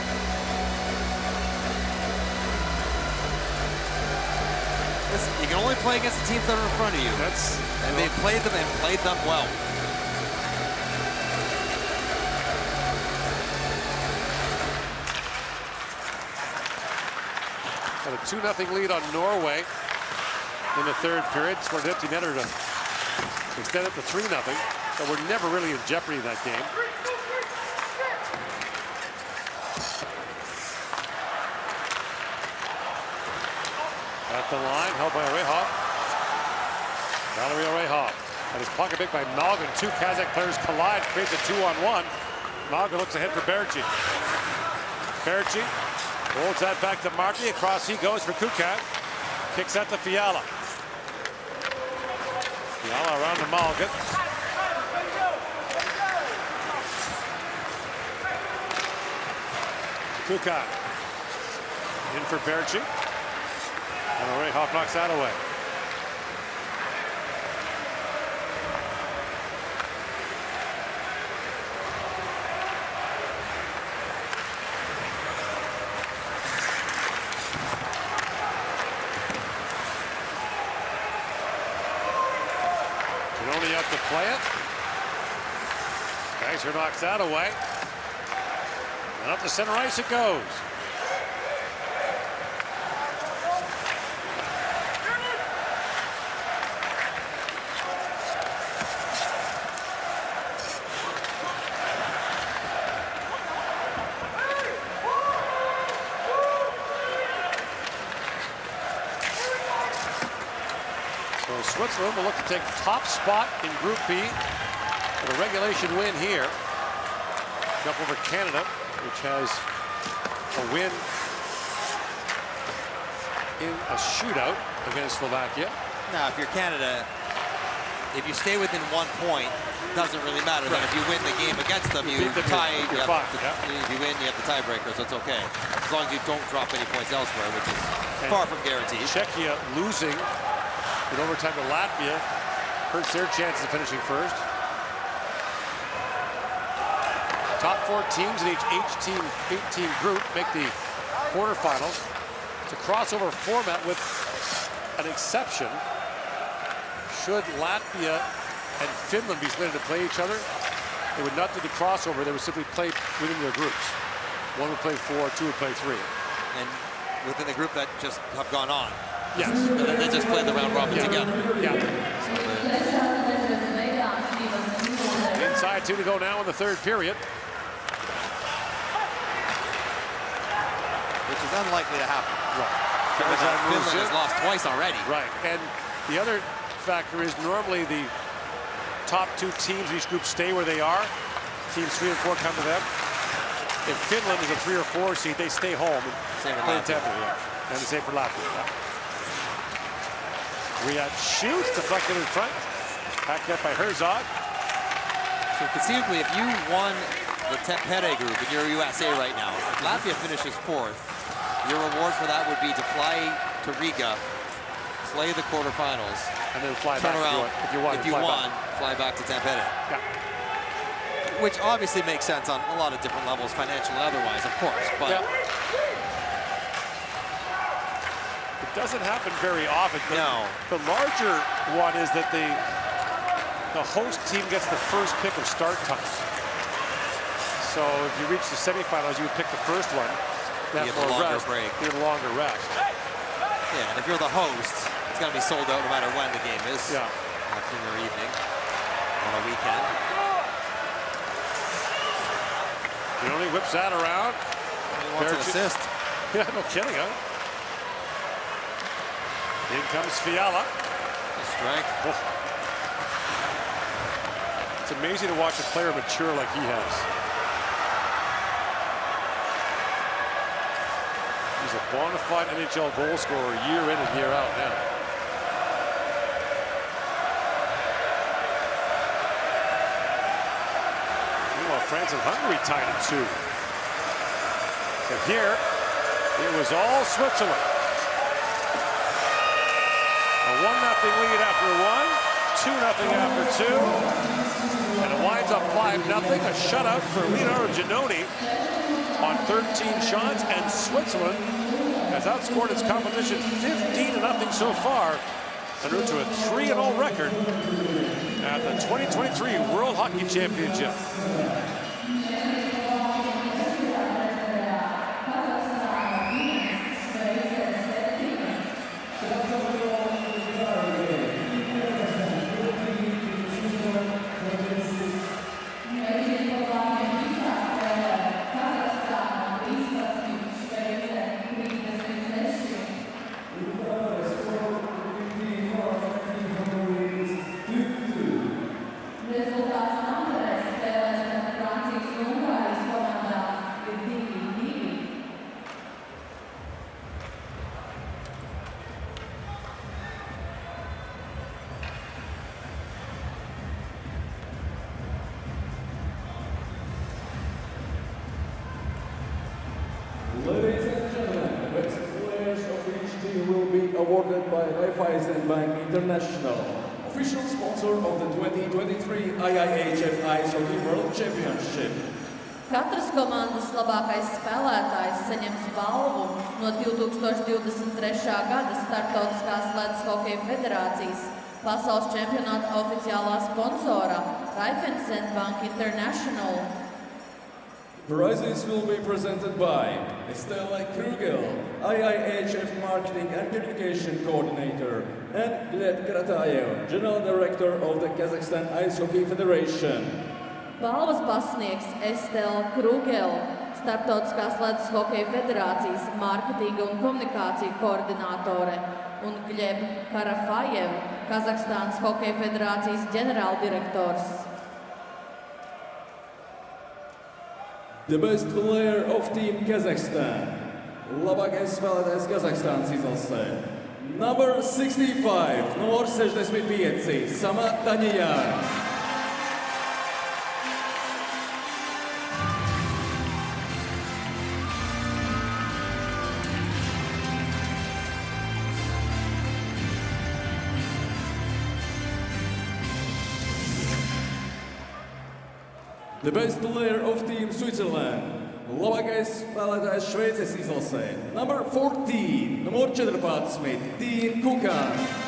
Listen, you can only play against the teams that are in front of you. And they've played them and played them well. Got a 2-0 lead on Norway in the third period. Scored an empty netter to extend it to 3-0. So we're never really in jeopardy in that game. At the line, held by Rehov. Valery Rehov. And his pocket pick by Malgin. 2 Kazakh players collide, creates a 2-on-1. Malgin looks ahead for Berchi. Berchi holds that back to Markey. Across he goes for Kukat. Kicks out to Fiala. Fiala around to Malgin. Kukat. In for Berchi. And Rehov knocks that away. Only up to play it. Kaiser knocks that away. And up the center ice it goes. Switzerland will look to take top spot in Group B with a regulation win here. Up over Canada, which has a win in a shootout against Slovakia. Now, if you're Canada, if you stay within 1 point, doesn't really matter. Then if you win the game against them, you tie. If you win, you have the tiebreaker, so it's okay. As long as you don't drop any points elsewhere, which is far from guaranteed. Czechia losing in overtime to Latvia hurts their chances of finishing first. Top 4 teams in each 8-team group make the quarterfinals. It's a crossover format with an exception. Should Latvia and Finland be slated to play each other, they would not do the crossover. They would simply play within their groups. One would play 4, 2 would play 3. And within the group that just have gone on. Yes. And then they just played the round robin together. Yeah. Inside 2 to go now in the third period. Which is unlikely to happen. Right. Finland has lost twice already. Right. And the other factor is normally the top 2 teams in each group stay where they are. Teams 3 and 4 come to them. If Finland is a 3 or 4 seed, they stay home and same play Latvia. And the same for Latvia. Riyad shoots, deflected in front. Backed up by Herzog. So conceivably, if you won the Tampere group and you're USA right now, if Latvia finishes 4th, your reward for that would be to fly to Riga, play the quarterfinals, and then fly turn back around. If you won, fly back to Tampere. Yeah. Which obviously makes sense on a lot of different levels, financial and otherwise, of course. But yeah. It doesn't happen very often. No. The larger one is that the host team gets the first pick of start times. So if you reach the semifinals, you would pick the first one. You get a longer break. You get a longer rest. Yeah, and if you're the host, it's going to be sold out no matter when the game is. Yeah. Afternoon or evening on a weekend. He only whips that around. He wants an assist. Yeah, no kidding, huh? In comes Fiala. Strength. Oh. It's amazing to watch a player mature like he has. He's a bona fide NHL goal scorer year in and year out now. Meanwhile, France and Hungary tied at 2. And here, it was all Switzerland. A 1-0 lead after one, 2-0 after two, and it winds up 5-0. A shutout for Leonardo Giannone on 13 shots, and Switzerland has outscored its competition 15-0 so far, en route to a 3-0 record at the 2023 World Hockey Championship. Ladies and gentlemen, the best players of each team will be awarded by Bank International, official sponsor of the 2023 IIHF Ice Hockey World Championship. Katras komandas labākais spēlētājs saņems balvu no 2023. gada Startautiskās ledus hokeja federācijas pasaules čempionāta oficiālā sponsora Bank International. Prizes will be presented by Stella Krugel, IIHF Marketing and Communication Coordinator, and Gleb Karatayev, General Director of the Kazakhstan Ice Hockey Federation. Balvas pasniegs Stella Krugel, Startautiskās ledus hokeja federācijas mārketinga un komunikāciju koordinātore, un Gleb Karatayev, Kazahstānas hokeja federācijas ģenerāldirektors. The best player of Team Kazakhstan. Labākais spēlētājs Kazahstānas izlasē. Number 65, numur 65, Samat Tanijāns. The best player of Team Switzerland. Labākais spēlētājs Šveices izlasē. Number 14, numur 14, Dean Kukan.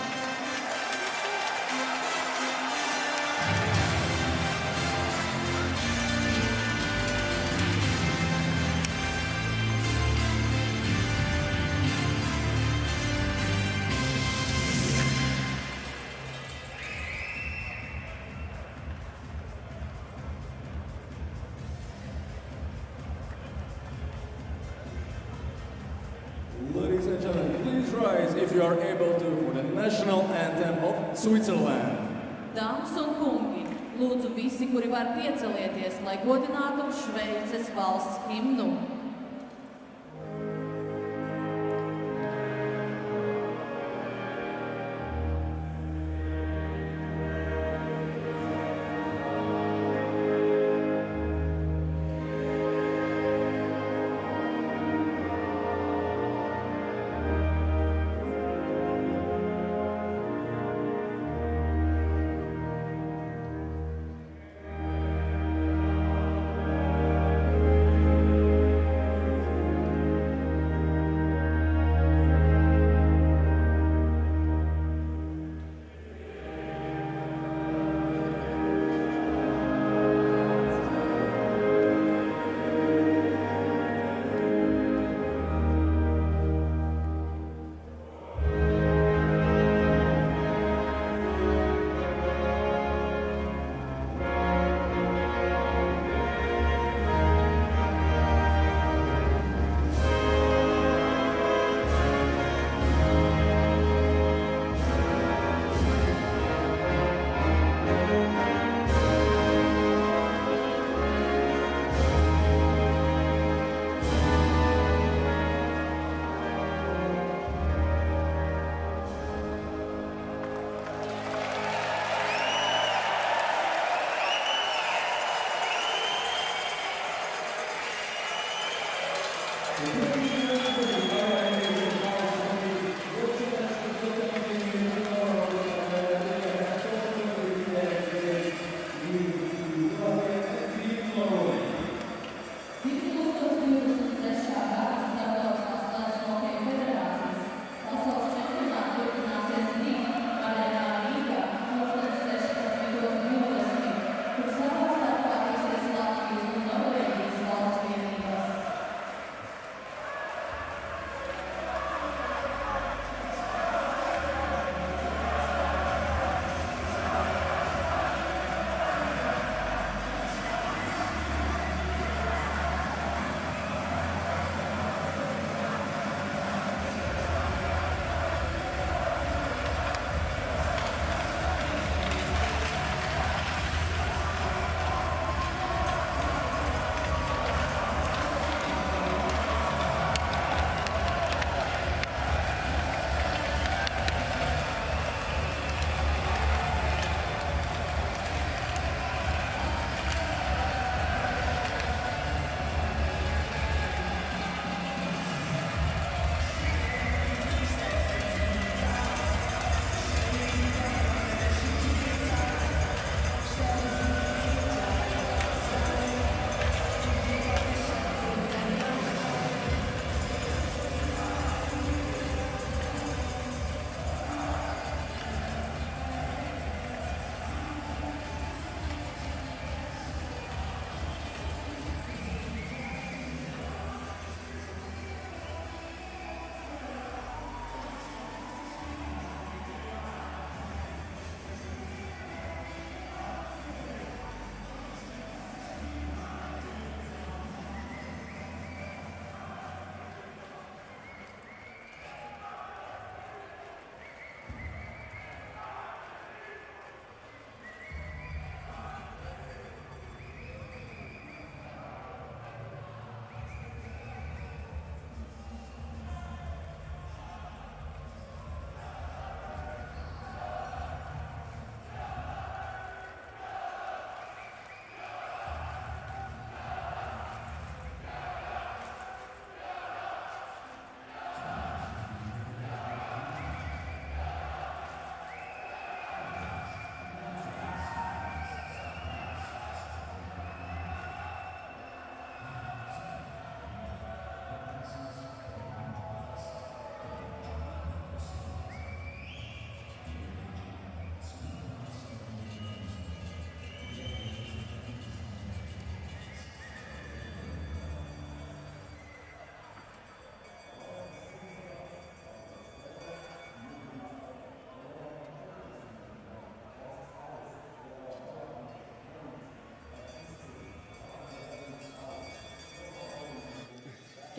Ladies and gentlemen, please rise if you are able to for the national anthem of Switzerland. Dāmas un kungi, lūdzu visi, kuri var piecelieties, lai godinātu Šveices valsts himnu.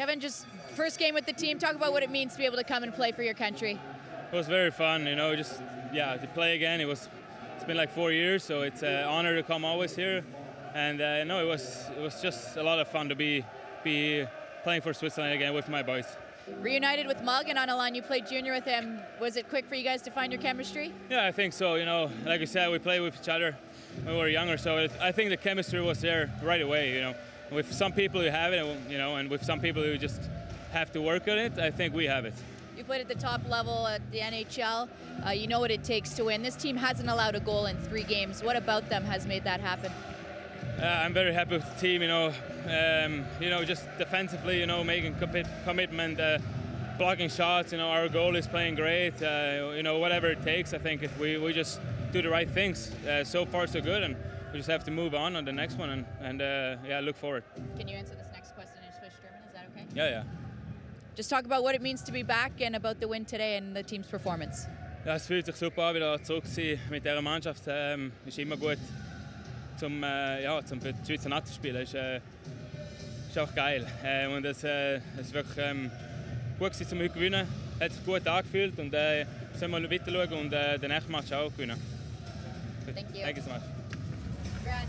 Kevin, just first game with the team. Talk about what it means to be able to come and play for your country. It was very fun, you know, just, yeah, to play again. It's been like 4 years, so it's an honor to come always here. And no, it was just a lot of fun to be playing for Switzerland again with my boys. Reunited with Mulgan on a line. You played junior with him. Was it quick for you guys to find your chemistry? Yeah, I think so. You know, like I said, we played with each other when we were younger, so I think the chemistry was there right away. You know, with some people who have it, you know, and with some people who just have to work on it, I think we have it. You played at the top level at the NHL. You know what it takes to win. This team hasn't allowed a goal in 3 games. What about them has made that happen? I'm very happy with the team. You know, just defensively, you know, making commitment, blocking shots. You know, our goal is playing great. You know, whatever it takes, I think we just do the right things. So far, so good, and we just have to move on the next one, and yeah, look forward. Can you answer this next question in Swiss German? Is that okay? Yeah. Just talk about what it means to be back and about the win today and the team's performance. Ja, es fühlt sich super an, wieder zurück zu sein mit dieser Mannschaft. Ist immer gut, zum für die Schweizer Nazi zu spielen. Ist auch geil. Und es ist wirklich gut gewesen, heute gewinnen. Hat sich gut angefühlt und sollen wir weiter schauen und den nächsten Match auch gewinnen. Thank you. Thank you so much. Congrats.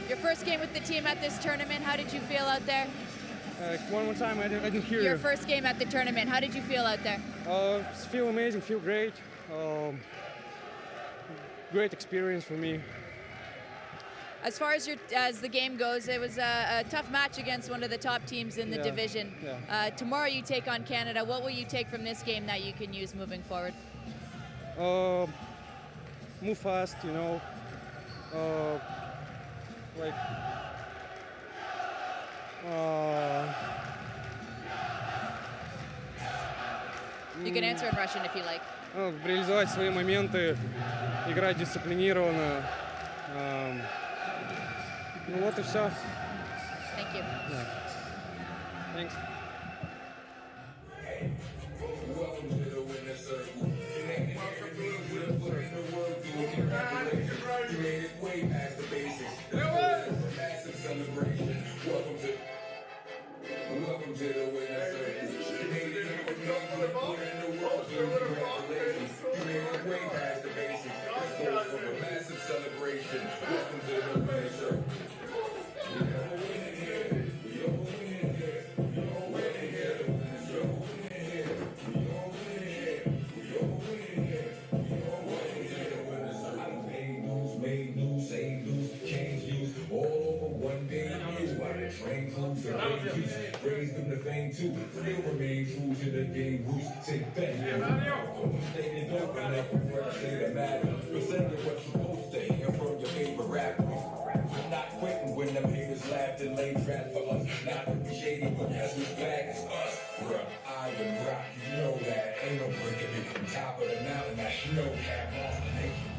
Your first game with the team at this tournament, how did you feel out there? One more time, I didn't hear you. Your first game at the tournament, how did you feel out there? Feel amazing, feel great. Great experience for me. As far as the game goes, it was a tough match against one of the top teams in the division. Yeah. Tomorrow you take on Canada. What will you take from this game that you can use moving forward? Move fast, you know. You can answer in Russian if you like. Реализовать свои моменты, играть дисциплинированно. Ну вот и все. Thank you. Yeah. Thanks. Welcome to the winner's circle. You made it in the world, congratulations. You made it way past the basics. So from a massive celebration, welcome to the winner's circle. Raised them to fame too, still remain true to the game roots. Take that, stated open up and work, say the matter. But say what you're supposed to hear from your favorite rappers. I'm not quitting when them haters laughed and laid traps for us. Not to be shady, but guess who's back? It's us, bruh. I am rock, you know that. Ain't no breaking it from top of the mountain. That snow cap off the nation.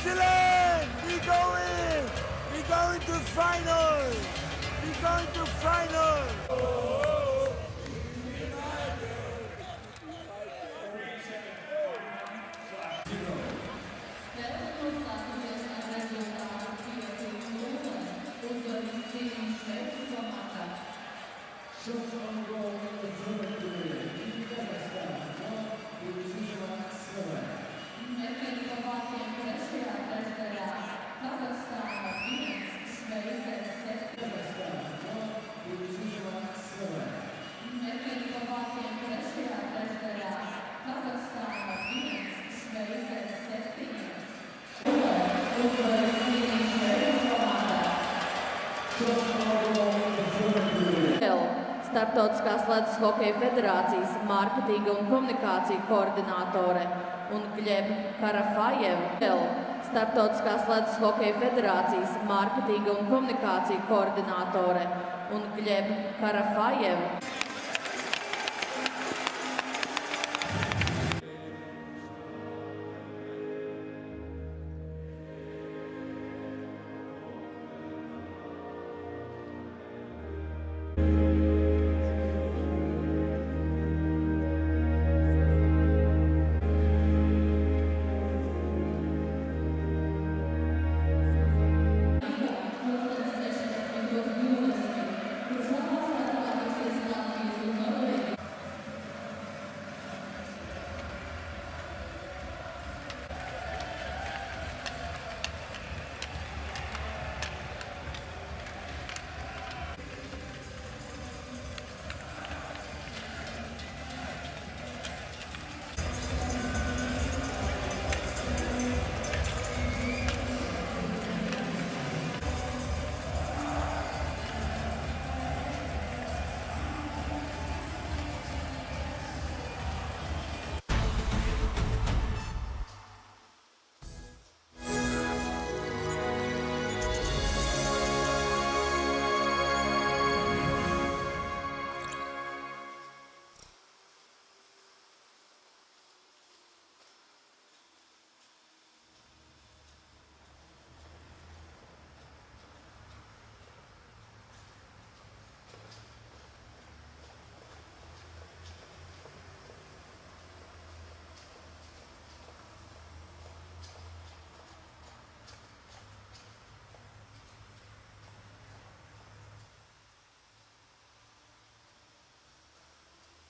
Excellent! We're going to final! We're going to final! Startautiskās ledus hokeja federācijas mārketinga un komunikāciju koordinātore un Gleb Karafajev. Startautiskās ledus hokeja federācijas mārketinga un komunikāciju koordinātore un Gleb Karafajev.